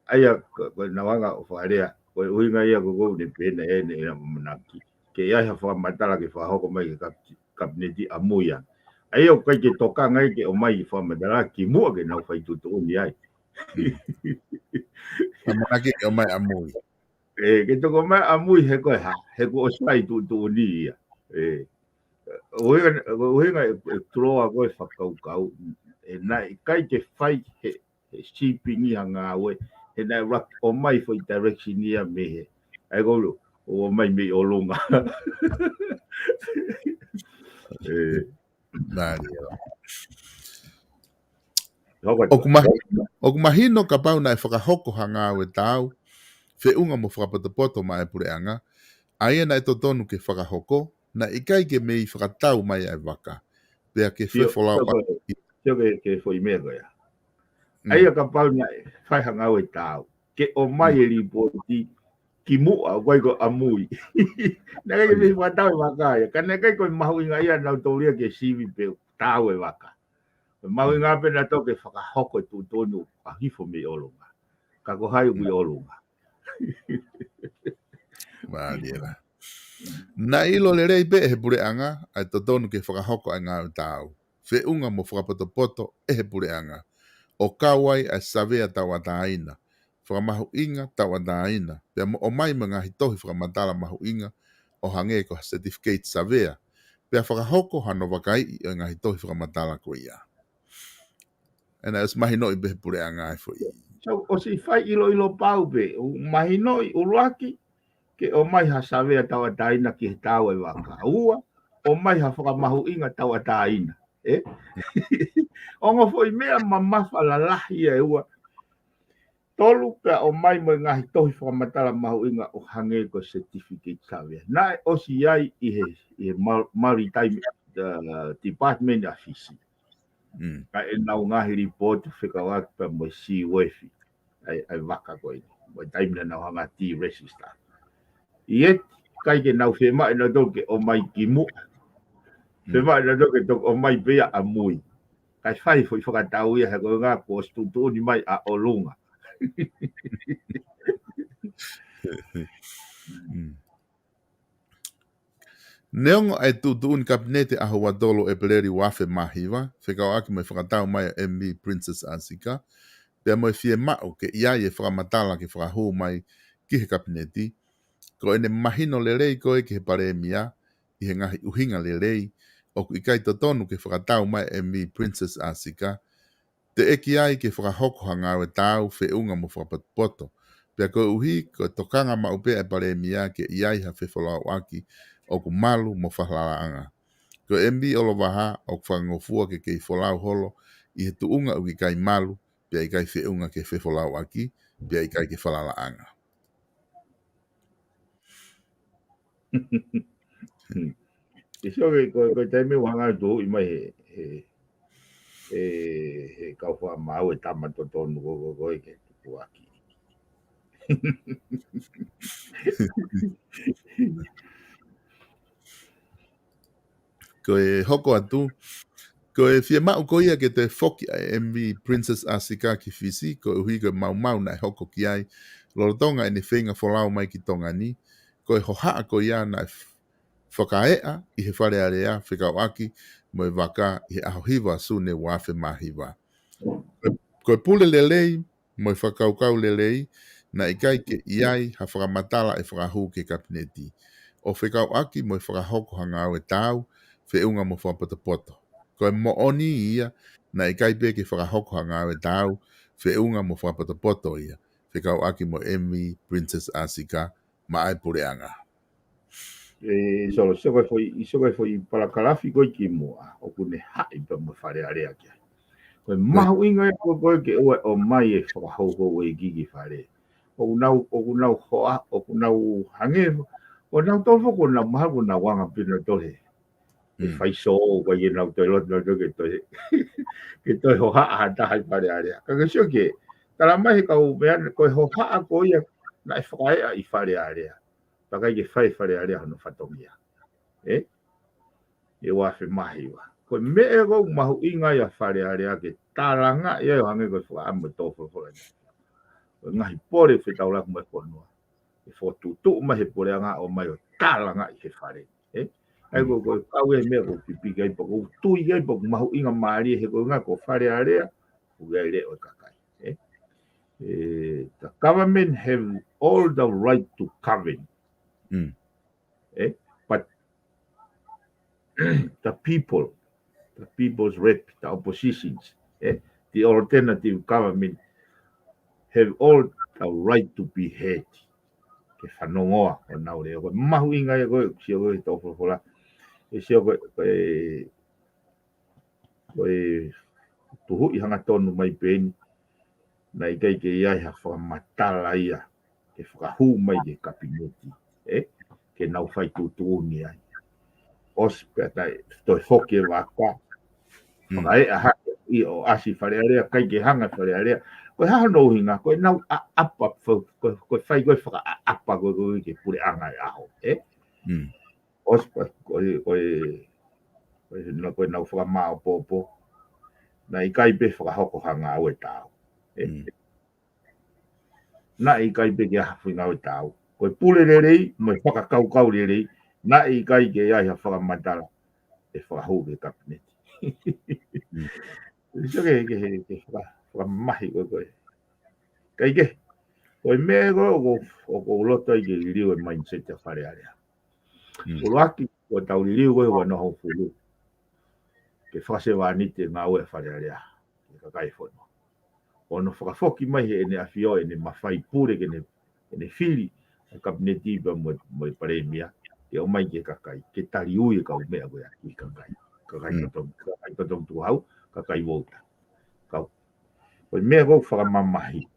Aia koe nawanga o whakairea. Koe uhinga ia ko ne pena e ne ina manaki. Ke ia ha whakamatala ke whahoko mai ke kabineti a muia. Ai o kai ke toka ngai ke o mai whakamatala ki mua ke nau whai tutuuni ai. Amanaki o mai amui. Ke toko mai amui he koe ha. He ko o sai tutuuni ia. Uhinga e turoa koe whakaukau. Nai kai ke whai he shipping i hanga awe. He nai rak o mai whai direction ia mehe. Ai kolo, o mai me o longa. O kumahino ka pau na e whakahoko hanga o e tāu, unga mo whakapotopoto mai pureanga, aia na e totonu ke whakahoko, na ikai ke mei whakatau mai ai waka. Pea ke whewholau aki. Tio ke whoi mea koea. Aia ka pau na e whai hanga o e tāu. Ke o mai e ripoti ki mua koe ko amui. Nā kai ke mei whakatau e waka ia. Ka nā kai koe mahu inga ia nau tauria ke sivi pe tāu e waka. Mahu inga pe na toke whakahoko e tūtonu a hifo me olonga. Ka ko hai ui olonga. Māriera. Nā ilo le rei pe e he pureanga, ai totonu ke whakahoko ai ngā tāu. Unga mo whakapotopoto e he pureanga. O kawai ai savea tau ataina. Whakamahu inga tau ataina. Pea o mai mga hitohi whakamatala mahu inga o hange ko certificate savea. Pea whakahoko hano wakai i o ngā hitohi whakamatala ko ia. Ena es mahino i behe pureanga ai fo i. So, o si whai ilo pau pe, o mahino i uruaki, ke o mai ha savea tau ataina ki he tau e waka. Ua, o mai ha whakamahu inga tau ataina. Ongo foi mea mamafa la lahi e ua. Tolu ka o mai mo ngahi tohi whakamatala mahu inga o hange ko certificate savea. Nā o si ai i he maritime department afisi. Ka e nau ngahi report whikawaki pa mo si wefi. Ai waka koe. Mo taimina nau hanga ti register. I kai ke nau whema ina toke o mai ki mua. Whema ina toke o mai bea a mui. Kai whai foi whakatau ia he koe ngā ko stutu ni mai a olunga. Neongo ai tuun kabinete a hoa dolo e peleri wafe mahiwa, whekau aki mai whakatau mai a MV Princess Asika, pia mai fie mao ke ia e whakamatala ke whakahu mai ki he kabineti, ko ene mahino lelei koe ke he pare mia, i he ngahi uhinga lelei, o ku ikai totonu ke whakatau mai MV Princess Asika, te eki ai ke whakahoko hangawe tau whiunga mo whakapoto, pia koe uhi ko tokanga maupe e pare mia ke iai ha whewhalau aki, o ku malu mo whahlaraanga. Ko MB olo waha o whangofua ke kei wholau holo i he tuunga uki kai malu, pia i kai whiunga ke whewhalau aki, pia i kai ke whalalaanga. Iso ko taime wanga do I mai he kau wha mau e tamato tonu ko ke tuku aki. Ko e hoko atu, ko e fie mau ko ia ke te whoki a MV Princess Asika ki fisi, ko e hui ko mau na e hoko ki ai, lorotonga e ne whenga wholau mai ki tonga ni, ko e hohaa ko ia na e whakaea i he whare area whikau aki, mo e waka i he ahohiwa sune wafe mahiwa. Ko e pule lelei, mo e whakaukau lelei, na i kai ke iai ha whakamatala e whakahu ke kabineti. O whikau aki mo e whakahoko hanga au e tau, whiunga mo whapato. Ko e mooni ia, na i kai pe ke whakahoko hanga au e tau, whiunga mo whapato ia. Whikau aki mo MV Princess Asika, ma ai pureanga. Solo foi palakalafi ko ki mua o kune hai pa mo whare area kia. Ko mahu inga ko ke o mai e whakahoko e gigi whare. O kunau hoa, o kunau hange, o nau tofo ko na maha ko na wanga pina tohe. E whaiso o kwa ye nau toi lot no ke toi. Ke toi hoa a hata hai whare area. Ka sio ke, tala mai kau mea ko hoa a ko ia na e whakaea I whare area. Pakai ke whare area hano whatongia. E wafe mahi wa. Ko me e go mahu inga ia whare area ke taranga ia o hange ko whaama tofo whore. Ngahi pore whetau laku mai whanua. E whotutu mai he pore anga o mai o taranga I he whare. Ai ko kau e mea ko pipi gai pa ko tui gai pa mahu inga maari he ko nga ko whare area. Ugai re o kakai. The government have all the right to govern. But the people's rep, the oppositions, the alternative government have all the right to be heard. Ke whanongoa o nau reo. Mahu inga e koe, sio koe tofo whola. E sio koe tuhu I hanga tonu mai pēni. Na I kai ke iai ha whamatala ia. Ke whakahu mai ke kapinoti. Ke nau whai tutu ni ai. Ospe tai toi hoki e waka. Whakae a hake I o asi whare area, kai ke hanga whare area. Koe haha no hinga, koe nau apa, koe whai koe whaka apa koe ke pure anga e aho. Ospe, koe nau whaka maa popo. Na I kai pe whakahoko hanga au e tau. Na I kai pe ke hawhinga au e tau. Koe pule rerei, mo whakakau rerei, na I kai ke iai ha whakamatala. E whakahu ke kabineti. Iso ke whakamahi koe. Kai ke, koe mea koe o ko loto I ke liu e mindset a whare area. Ulu aki, koe tau liu koe wa noho fulu. Ke whase wānite ngā ue whare area. Ke kakai whono. Ono whakafoki mai he ene awhio ene mawhai pure ke ene whiri. Kabineti pa mo I pare mea. Ke o mai ke kakai. Ke tari ui e kau mea koe I kakai. Kakai katong tu hau. Kakai wauta. Kau. Koe mea koe whakamamahi.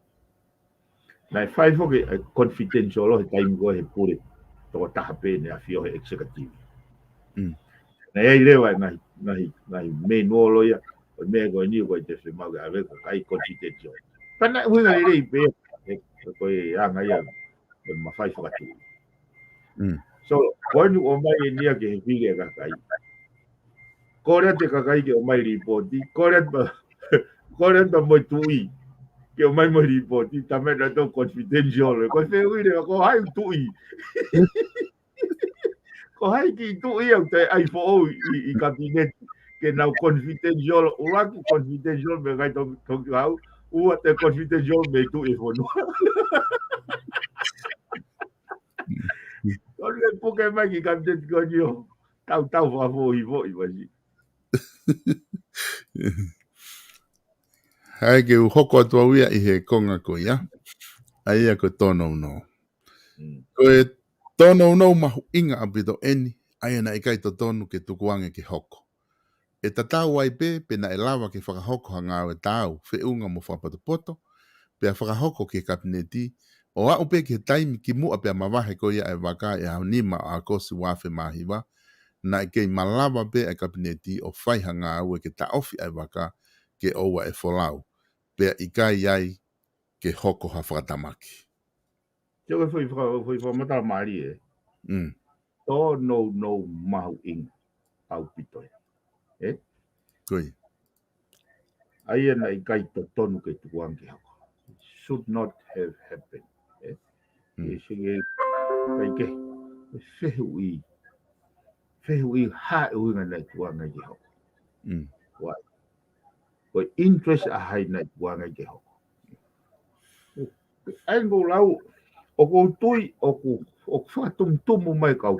Nai whai whoke confidential o he taimi koe he pure. Toko taha pēne a whio he executive. Nai ei lewa ngahi me nuolo ia. Koe mea koe ni koe te whemau ke awe ko kai confidential. Pana huinga le rei pē. Koe anga ia. Koe mawhai whakatu. So, koe nu o mai e nia ke he whige e kakai. Kōrea te kakai ke o mai ripoti. Kōrea pa moi tui. ke mai mo report ta me na to confidential ko fe ui le ko hai tu i ko hai ki tu i au te ai fo i cabinet ke na confidential ura ki confidential me gai to au ua te confidential me tu i fo no ko le puke mai ki cabinet ko yo tau fa fo i wasi Hai ke u hoko atua wia I he konga ko ia. Ai ko tono no. Ko e tono no mahu inga abito eni. Ai na ikai to tonu ke tukuange ke hoko. E tatau ai pe na e lawa ke whakahoko hanga o e tau whiunga mo whapatopoto. Pea whakahoko ke kabineti. O a upe ke taimi ki mua pea mawahe ko ia e waka e au nima a kosi wafe mahiwa. Na i kei malawa pe e kabineti o whai hanga au e ke taofi ai waka ke oua e wholau. Pea ikai ai ke hoko ha whakatamaki. Yo foi mata mari e. To no mahu ing au pito. Eh? Koi. Ai na I kai to tonu ke tuang ke hako. Should not have happened. Eh? E sige kai ke fehui ha ui na tuang ke hako. Why? Ko interest a hai na tuang ke hako. Ai go lau o ko tui o fatum tumu mai kau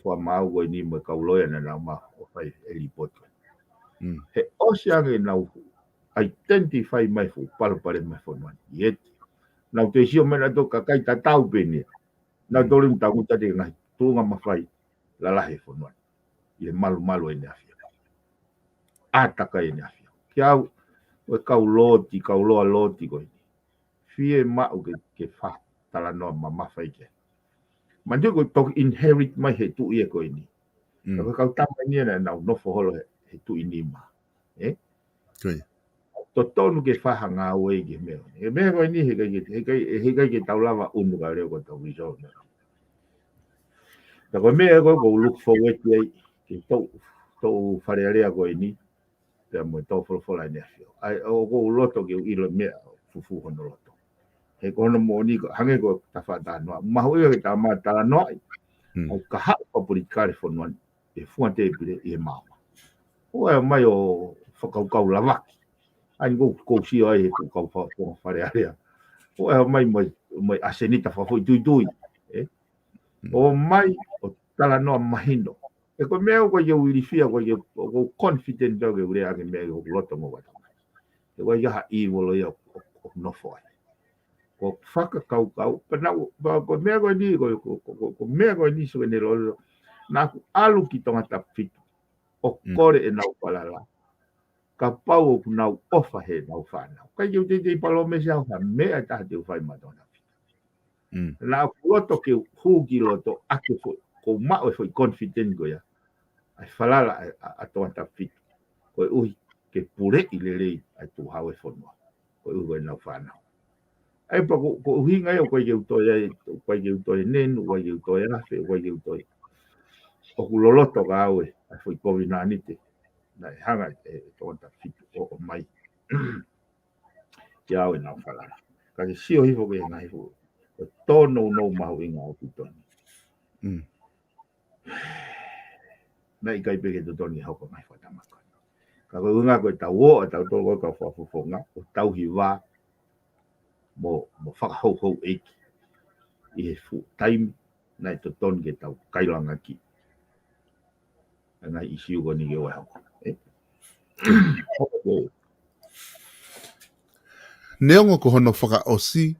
fa mau ni mai kau loya na ma o fai elipot. He osiange nau identify mai fu pare mai fu man. Yet nau te sio mena to kakai ta tau peni. Nau torim ta ku tadi ngai tunga mafai la lahi fu man. Ye malu ene afia. Ataka ene afia. Kiau o kau loa loti ko. Fie ma o ke fa tala no mama fai ke. Manjo ko tok inherit mai he tu ie ko ini. Ko kau tama ni na nau no fo holo he tu ini ma. Eh? Koi. To tonu ke whahanga o e ke mea. E mea koe ni he kai ke taulawa unu ka reo ko tau viso. Ta koe mea koe ko look forward ke tau wharearea koe ni. Pea mo tau wholofola ni afio. Ai o ko loto ke ilo mea fufu hono loto. He kono mo ni ko hange ko ta whata noa. Mahu ia ke ta maa tala noa. Au ka hao pa puri kare whonuan. E fuante e pire e maa. Oe mai o whakaukau lawaki. Ai ko si ai ko kau fa fare area o e mai asenita fa foi tui o mai o tala no mahino e ko meo ko yo wirifia ko yo ko confident do ke ure ake meo ko loto mo wa e ko ya I wo lo yo no foi ko faka kau pana ko meo ko ni ko meo ko ni so ne lo na alu ki tonga tapitu o kore e na palala ka pau ku nau ofa he nau whanau. Kai kiu te palome se au ha mea taha te uwhai madona. La loto ke hugi loto ake fo ko mao e foi confident go ya. Ai falala a toa ta fit. Ko uhi ke pure I le rei ai tu hawe fonua. Ko uhi nau whanau. Ai pa ko uhi ngai o koe kiu toi nenu, koe kiu toi rafe, koe kiu toi. O ku loloto ka aue ai foi COVID-19. Na hanga e toa ta fit o mai. Ia o na whalala. Ka ke sio hifo ke ngai hifo. O tono no mahu inga o pitoni. Na I kai peke to toni hoko ngai whatamaka. Ka koe unga koe tau o, tau tō koe ka whafufonga, o tau hi wā, mo whakahau eiki. I he fu taimi, na to toni ke tau kailanga ki. Ngai isi uko ni ke wai hoko. Neongo ko hono whaka osi,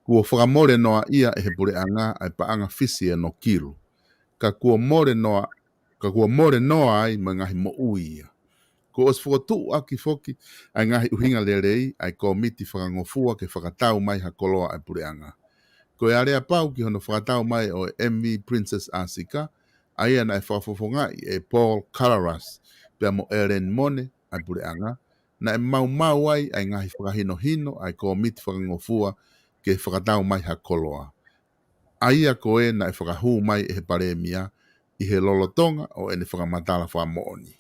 kua whakamore noa ia e he pure anga ai paanga fisi e no kiru. Ka kua more noa ai ma ngahi mo uia. Ko os whakatu aki foki ai ngahi uhinga lerei ai komiti whakangofua ke whakatau mai ha koloa ai pure anga. Ko e area pau ki hono whakatau mai o MV Princess Asika, ai ana e whafofonga e Paul Kalaras, pia mo Eren Mone ai pure anga, na e mau ai ai ngahi whakahino hino ai komiti whakangofua ke whakatau mai ha koloa. Aia koe na e whakahu mai e he paremia I he lolotonga o ene whakamatala whamooni.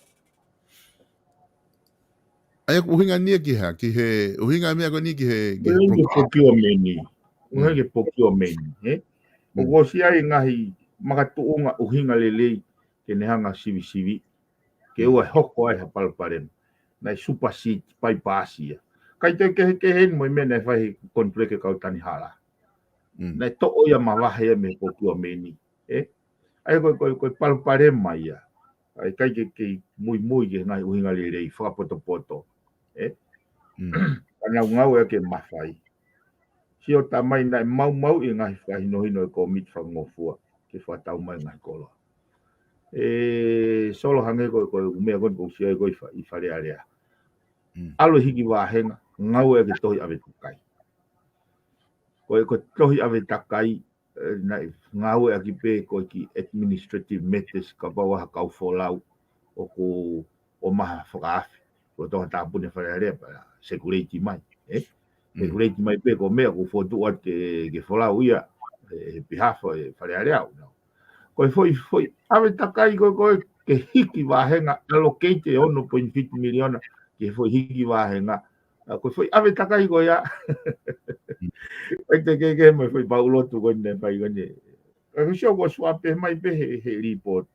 Ai uhinga nia ki ha ki he uhinga mea ko ni ki he Uhinga procurement. Uhinga procurement, O ko sia i ngahi makatuunga uhinga lelei ke nehanga sivi ke ua hoko ai ha palparen. Nai supersede pai pasia. Kai te ke hen mo mena fai kontreke kau tani hala. Nai to oia mawahe me procurement, Ai ko palparen mai ya. Ai kai ke mui ke ngai uhinga lelei whakapoto, Kana ngau e ke mawhai. Si o tamai nai mau i ngai whahinohino e ko mit whangofua ke whatau mai ngai kolo. Solo hange ko umea kon ko sia ko i whare area. Alo hiki wahenga, ngau e ke tohi ave tukai. Ko tohi ave takai, ngau e ki pe ko ki administrative matters ka bawa kau folau o ko o maha whakaafi. Ko toha tāpune whare area pa security mai, Security mai pe ko mea ko fotu at ke folau ia behalf e whare area. Ko foi ave takai ko ke hiki wahenga allocate ono 1.50 miliona ke foi hiki wahenga ko foi ave takai ko ya te ke mai foi paulo tu ko ne pai ko ne ko sio ko swape mai pe he report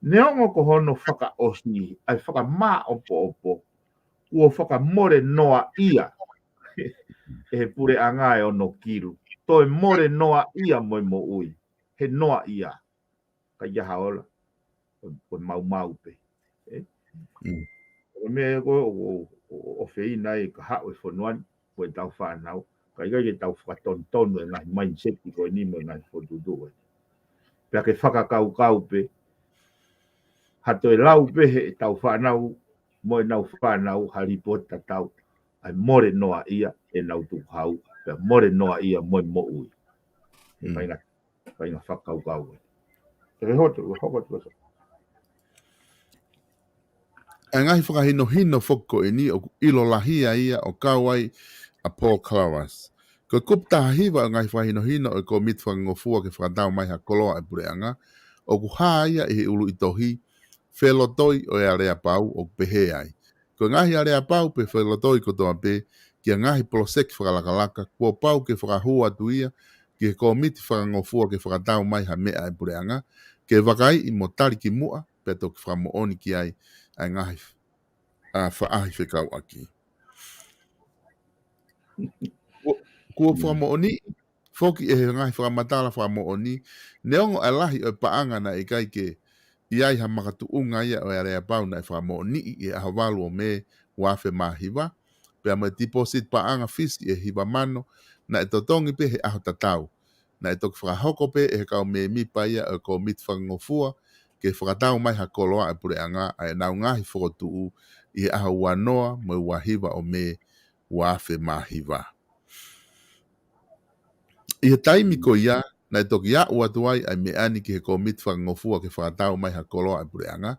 neongo ko hono whaka osni ai whaka ma opo ua whaka more noa ia he pure anga e ono kiru toi more noa ia mo ui he noa ia ka ia haola ko mau pe me ko o fei nai ka ha o fonuan ko tau fa nau ka ia ke tau fa ton na mindset ko ni mo na fo du pe ke faka kau pe hato e lau pe he tau fa nau mo nau fa nau Harry Potter tau ai more noa ia e nau tu hau pe more noa ia mo ui paina faka kau e hoto Ngai whakahino whoko e ni o ilo lahia ia o kawai a Paul Claras. Ko kupta hiwa ngai whahino o ko mit whangofua ke whakatau mai ha koloa e pureanga. O ku haa ia i he ulu itohi whelotoi o e area pau o pehe ai. Ko ngahi area pau pe whelotoi ko toa pe kia ngahi prosek whakalakalaka kua pau ke whakahua tu ia ki ko mit whangofua ke whakatau mai ha mea e pureanga. Ke wakai i mo tari ki mua pe to ki whamooni ki ai ai ngahi whaahi whekau aki. Kua whamooni, whoki e he ngahi whakamatala whamooni, neongo alahi o paanga na i kai ke iai ha makatuunga ia o area pau na i whamooni i aha walu o me wafe mahiwa, pea mai deposit paanga fisi e hiwa mano, na i totongi pe he aho tatau. Na i toki whakahoko pe e he kau me mipa ia o ko mit whangofua, ke whakatau mai ha koloa e pureanga ai nau ngahi whakotuu i aha wanoa mai wahiwa o me wafe mahiwa. I he taimi ko ia, na i toki ia uatuai ai me ani ki he ko mit whangofua ke whakatau mai ha koloa e pureanga,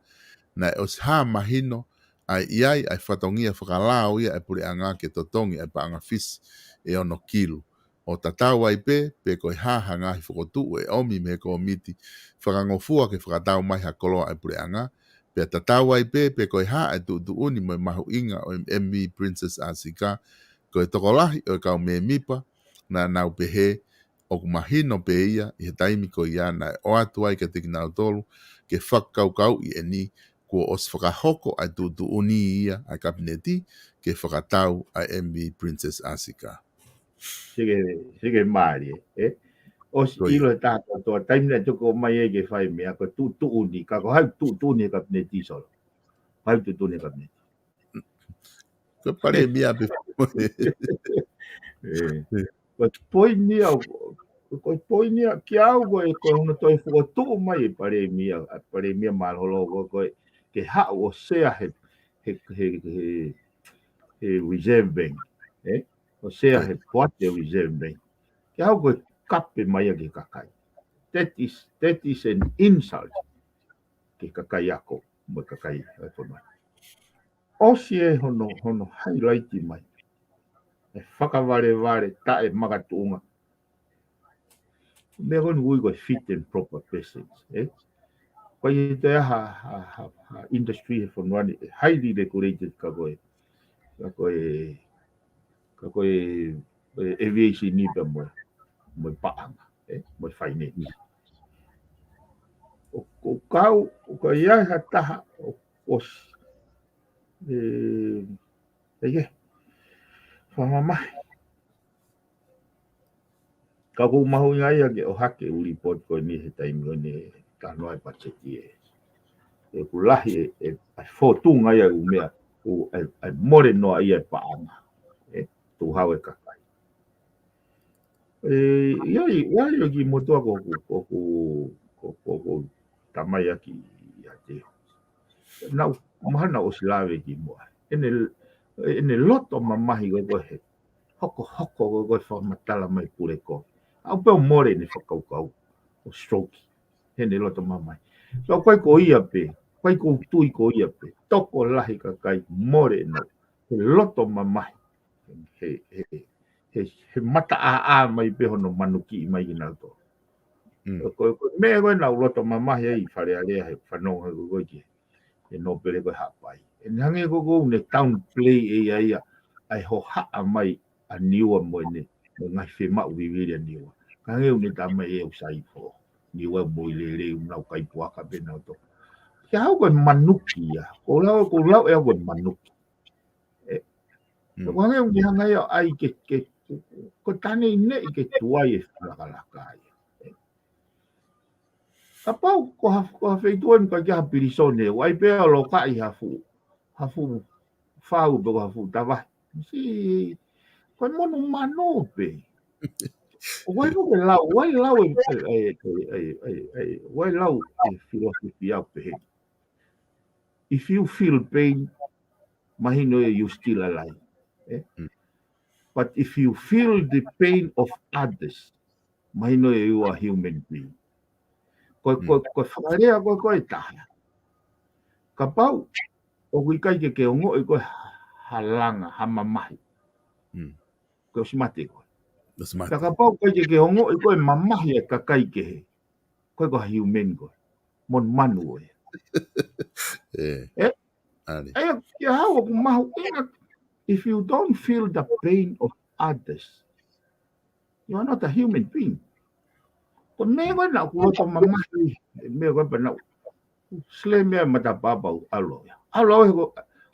na i os ha mahino ai iai ai whatongia whakalao ia e pureanga ke totongi ai paanga fis e ono kilu. O tatau ai pe ko i haha ngahi whakotuu e omi me ko miti whakangofua ke whakatau mai ha koloa e pureanga, pe tatau ai pe ko i haa e tu uni mai mahu inga o MV Princess Asika, ko i tokolahi o kau me mipa na nau pehe o kumahino pe ia i he taimi ko ia na o atu ai ke tiki nau tolu ke whakau i eni kua os whakahoko ai tu uni ia ai kabineti ke whakatau ai MV Princess Asika. Sige mari, os ilo tato to time na tuko mai e ke fai me ko tu uni ka ko hai tu uni kabineti solo. Hai tu uni kabineti. Ko pare mia pe. Ko poinia ki au ko hono toi fo tu mai pare mia mal holo ko ke ha o sea he reserve bank, o sea he poate reserve bank. Ki au ko kape mai ke kakai. That is an insult ke kakai ako mo kakai fo mai. O sie hono highlight mai. E whakaware ta e magatunga. Me kon ui ko fit and proper persons, Koe te industry for one highly regulated ka koe aviation ni pa mo paanga mo finance o kau ko ia hata os whamama ka ko mahu ngai ake o hake u report ko ni he taimi o ne ka noai pacheti e kulahi e fotunga ia u mea o ai more no ia paanga tu hawe kakai ia ki motoa ko tamai aki ia te nau mahana o silave ki moa ene loto mamahi ko he hoko ko whamatala mai pure ko au peo more ne whakaukau o stroke ene loto mamai so koe ko ia pe koe ko tui ko ia pe toko lahi kakai more no he loto mamahi he mata a mai pe hono manuki mai ki nau to me koe nau loto mamahi ai whare alea he whanonga koe ki e no pere koe hapai e nange ko ne town play ai ho haa mai a niua mo ne ngai whi mau viviri a niua ka ngeu ne tama e au sai po niua mo i le unau kai puaka pe nau to kia hau koe manuki ia ko lau e au koe manuki ko ngeu ni hanga ia ai ke ko tane i ne i ke tuai e whalakalaka ia ka pau ko hawhaituan ka kia pirisone wai pe alo ka i hafu whau pe ko hafu tawa si koe mono mano pe wai lau e philosophy au pe if you feel pain mahino you still alive but if you feel the pain of others mahino you are human being koe whakarea koe taha ka pau o kui kai ke ongo i koe halanga hamamahi koe simate koe ka pau kai ke ongo i koe mamahi e kakai ke he koe koe human koe mon manu koe kia hau ku mahu ingat if you don't feel the pain of others you are not a human being ko me koe na ku roto mamahi me koe pa na sle mea mata papa alo ko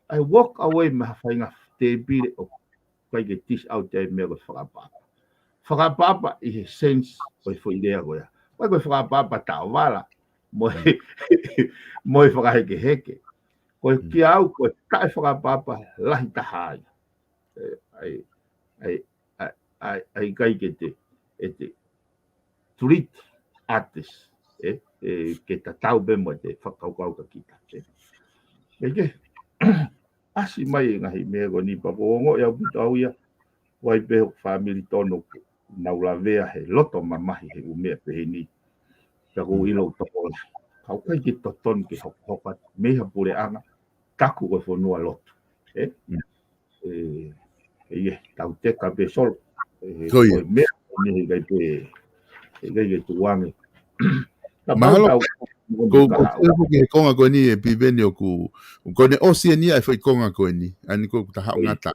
I walk away ma whainga te pire o kai ke tis out te me koe whakapapa i he sense koe whaidea koe koe whakapapa tau wala mo i whakaheke heke koe kia au koe tae whakapapa lahi tahai ai kai ke te treat artist ke ta tau be mo te whakaukau ka kita ke asi mai ngahi mea ko ni pakongo ia puta au ia wai pe family tono nau la vea he loto mamahi he umea pe he ni ka ko ilo toko kau kai ki toton ke hoka meha pure anga taku ko fonua loto tau te ka pe sol ko mea ni kai pe kai tuange mahalo ko ke konga ko ni e piveni o ku ko ne oceania e foi konga ko ni ani ko ta ha ngata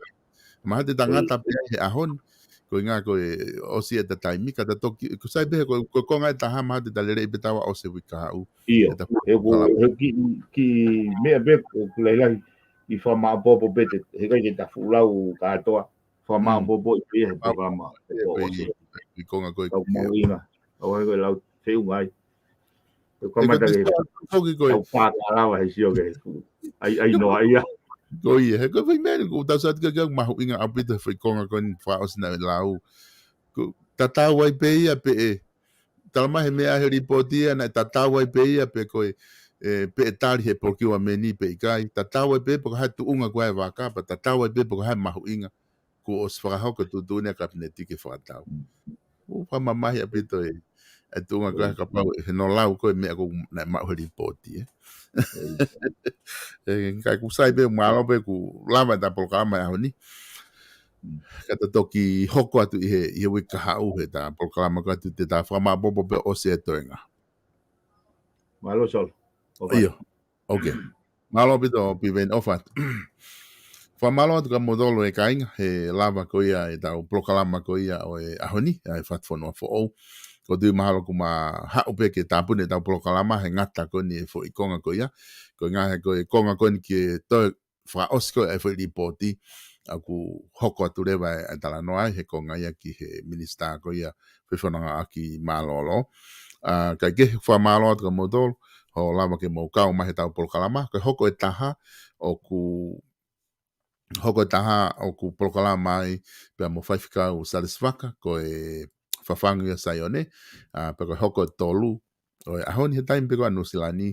ma te ngata pe he ahon ko nga ko osia ta taimi ka ta toki ko sai be ko konga ta ha ma te dalere be tawa o se wika u e ki me be ko leila i fa ma bobo bete he ka ta fulau ka toa fa ma bobo i he programa o se i konga ko mo ina o he lau te ungai ko mata ke ko pa ala he sio ke ai no ai ko ia he ko vai me ko ta sa ke ma inga apita foi konga ko fa os na lau ko tata wai pe ia pe talma he me a reportia na tata wai pe ia pe ko pe tari he porque o meni pe kai tata wai pe porque ha tu unga ko va ka pa tata wai pe porque ha ma inga ko os fa ho ko tu ne kapneti ke fa tau o fa mama he apito e tunga ka pau no lau ko me ko na ma reportia kai ku sai be malo pe ku lava da programa ni kata toki hoko atu i he wika hau he ta programa ka tu te ta whama bobo pe o se toenga. Malo sol. Iyo, okay. Malo pito piven ofat. Whamalo atu ka modolo e kainga, he lava ko ia e tau prokalama ko ia o e ahoni, e FATUFONUA fo ou. Ko tui mahalo ku ma haupe ke tāpune tau prokalama, he ngata ko ni e fo i konga ko ia. Ko ngahe ko e konga ko ni ki toi wha osko e fo i ripoti. Aku hoko atu rewa e tala noai, he konga ia ki he minista ko ia, whiwhananga aki malolo. Kai ke whamalo atu ka modolo, ho lava ke mo kau mahe tau prokalama, ko hoko e taha o ku hoko taha o ku prokalama mai pe mo faifika o satisfaka ko e fafangu ia saione pe ko hoko tolu o e ahoni he time pe ko anu silani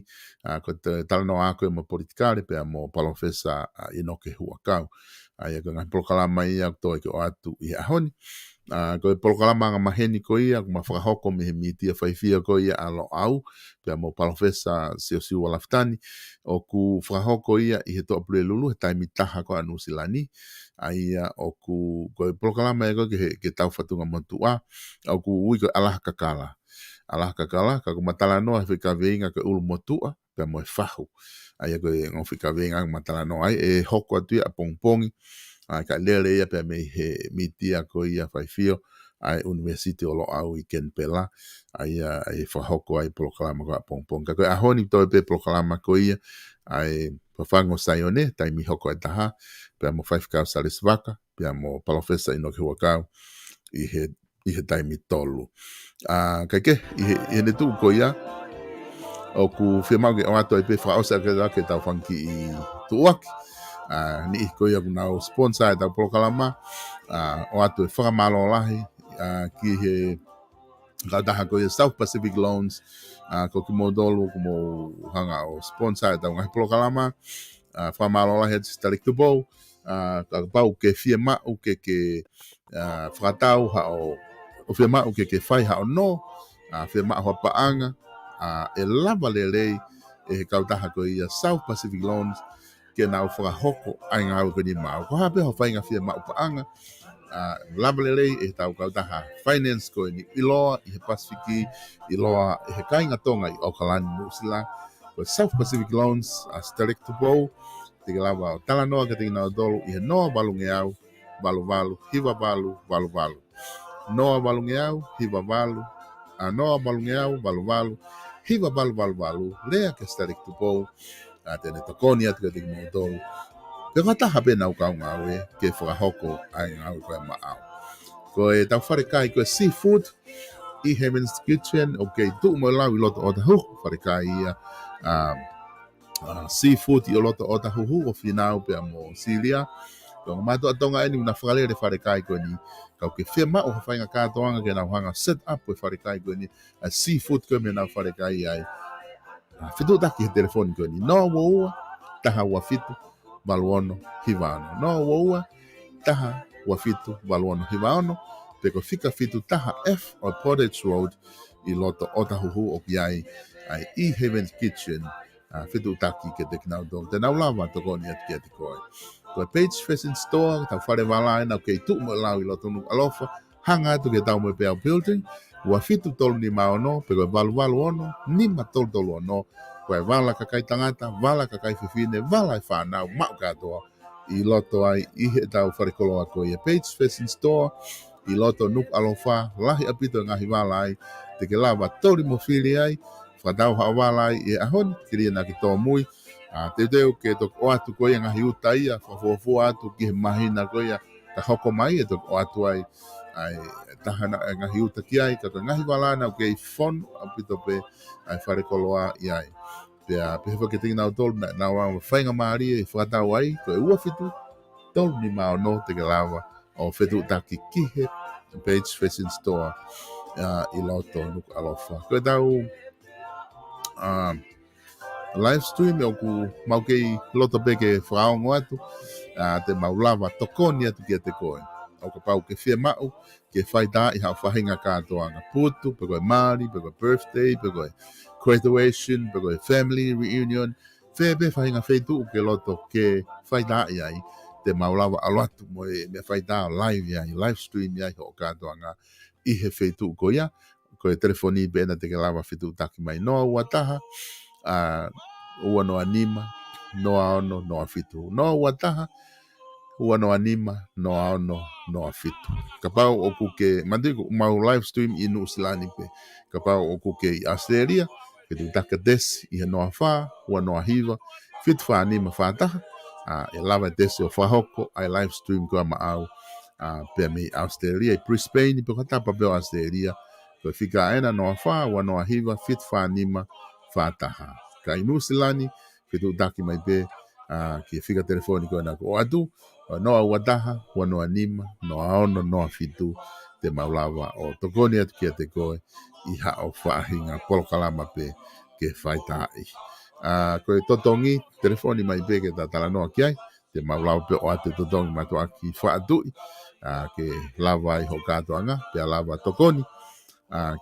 ko te talano ako e mo politikare pe mo palofesa inoke huakau ai ko ngai prokalama ia to e ko atu i ahoni ko e prokalama nga maheni ko ia ko mafakahoko me mitia faifia ko ia alo au pe mo palofesa siu walaftani o ku whakahoko ia i he toa pule lulu he taimi taha ko anu silani ai o ku ko e prokalama e ko ke tau whatunga motua o ku ui ko alah kakala ka ku matala noa he whika veinga ko ulu motua pe mo e whahu ai ko e ngau whika veinga matala noa ai e hoko atu ia pongpongi ka lele ia pe me he mitia ko ia faifio ai university o lo au i ken pela ai whahoko ai proklama ko a pongpong ka koe ahoni toi pe proklama ko ia ai whafango saione tai mi hoko e taha pe mo whaifkau salis waka pe mo palofesa ino ke wakau i he tai mi tolu kai ke i he ne tu ko ia o ku whiamau ke o ato e pe whaosa ke tau whanki i tuaki ni ko ia kuna sponsor da prokalama o atu e whakamalo lahi ki he kataha ko ia South Pacific Loans ko ki modolo ko mo hanga o sponsor da ngai prokalama whakamalo lahi at starik to bow ka pau ke fiema o ke whakatau ha o fiema o ke whai ha o no fiema ho paanga e lava lelei e kautaha ko ia South Pacific Loans ke nau whakahoko ai ngā ko ni mau. Ko hape ho whainga whia maupaanga. Labalelei e tau kautaha finance ko ni iloa i he Pasifiki, iloa i he kainga tonga i Auckland, New Zealand. Ko South Pacific Loans, Starik Tupo, te ke lawa o talanoa ka te ngā dolu i he noa balunge au, balu, hiva balu. Noa balunge au, hiva balu, noa balunge au, balu, hiva balu, lea ke Starik Tupo, tene tokoni atu ka te ngā dolu. Pe kata hape nau kau ngau e, ke whakahoko ai ngau koe maau. Ko e tau wharekai koe seafood, i Heaven's Kitchen, o kei tuu mo lau i loto o tahu, wharekai ia seafood i o loto o tahu, o whinau pe mo Silia. Ko ngā mato atonga eni una whakalere wharekai koe ni, kau ke whiama o hawhainga kātoanga ke nau hanga set up koe wharekai koe ni, a seafood koe me nau wharekai ai. Whitu taki he telefoni koe ni, no ua, taha ua whitu. Valuono hivano. No woua taha wafitu valuono hivano. Peko fika fitu taha F o Portage Road i loto otahuhu o kiai ai i Heaven's Kitchen. Fitu taki ke te kinau dong. Te nau lava toko ni atu kia te koe. Koe Page Fashion Store, tau whare wala na kei tu mo lau i loto nuk alofa. Hanga atu ke tau mo pea building. Wafitu tolu ni maono. Peko valu ono. Nima tolu ono. Koe vala kakai tangata, vala kakai whiwhine, vala i whanau, mau katoa. I loto ai, i he tau wharekoloa ko i a Page Fashion Store, i loto nuk alofa, lahi apito ngahi wala ai, te ke lawa tori mo whiri ai, whakatau haa wala ai, i ahoni, kiria na ki tō mui, te teo ke tok o atu ko ia ngahi uta ia, whafuafua atu ki he mahina ko ia, ka hoko mai e tok o atu ai, ai tahana ngahi uta ki ai, kaka ngahi wala na ke i whon, apito pe, ai wharekoloa i ai. Pea pe ke tinga nau tolu na wa whainga maari e whakatau ai ko e ua fitu tolu ni mao no te ke lawa o fitu taki kihe Page Fashion Store i loto nuk alofa ko e tau live stream o ku mau kei loto pe ke whaongo atu te mau lava tokoni atu ki te koe o ka pau ke whia mau ke whaita i hao whahinga kātoanga putu pe koe maari, pe koe birthday, pe koe graduation, pe koe family reunion, whebe whahinga whaitu ke loto ke whaita i ai, te maulawa aloatu mo e me whaita live i ai, live stream i ai ho kātoanga i he whaitu ko ia, ko e telefoni pena te ke lawa whitu taki mai noa ua taha, ua no anima, no aono, no afitu. No wataha, ua no anima, no aono, no afitu. Kapau o kuke, mandiku mau live stream i New Zealand pe. Kapau o kuke i Australia, ke tu taka desi i no awha, ua no ahiva, fitu wha anima whataha, e lava desi o whahoko, ai live stream kua maau, pe me Australia, i Brisbane, pe katapa peo Australia, ko fika aena no awha, ua no ahiva, fitu wha anima, whataha. Ka i New Zealand, ke tu taki mai pe, ki fika telefoni ko na ko atu, no wataha, ua no anima, no aono, no afitu, te maulawa o tokoni atu kia te koe, i hao whaahinga polokalama pe ke whaitai. Ko e totongi, telefoni mai pe ke tatala noa kiai, te maulawa pe o atu totongi matua ki whaatui, ke lava i hokatoanga, pe lava tokoni,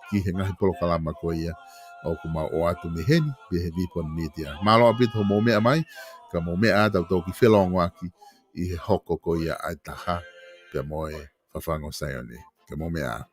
ki he ngahi polokalama ko ia, o kuma o atu meheni, pe he vipon media. Malo apito mo mea mai, ka mo mea tau toki whelongo aki, i he hoko ko ia ai taha, pe moe whawhango sayone, ke mo mea.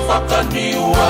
Fakaniwa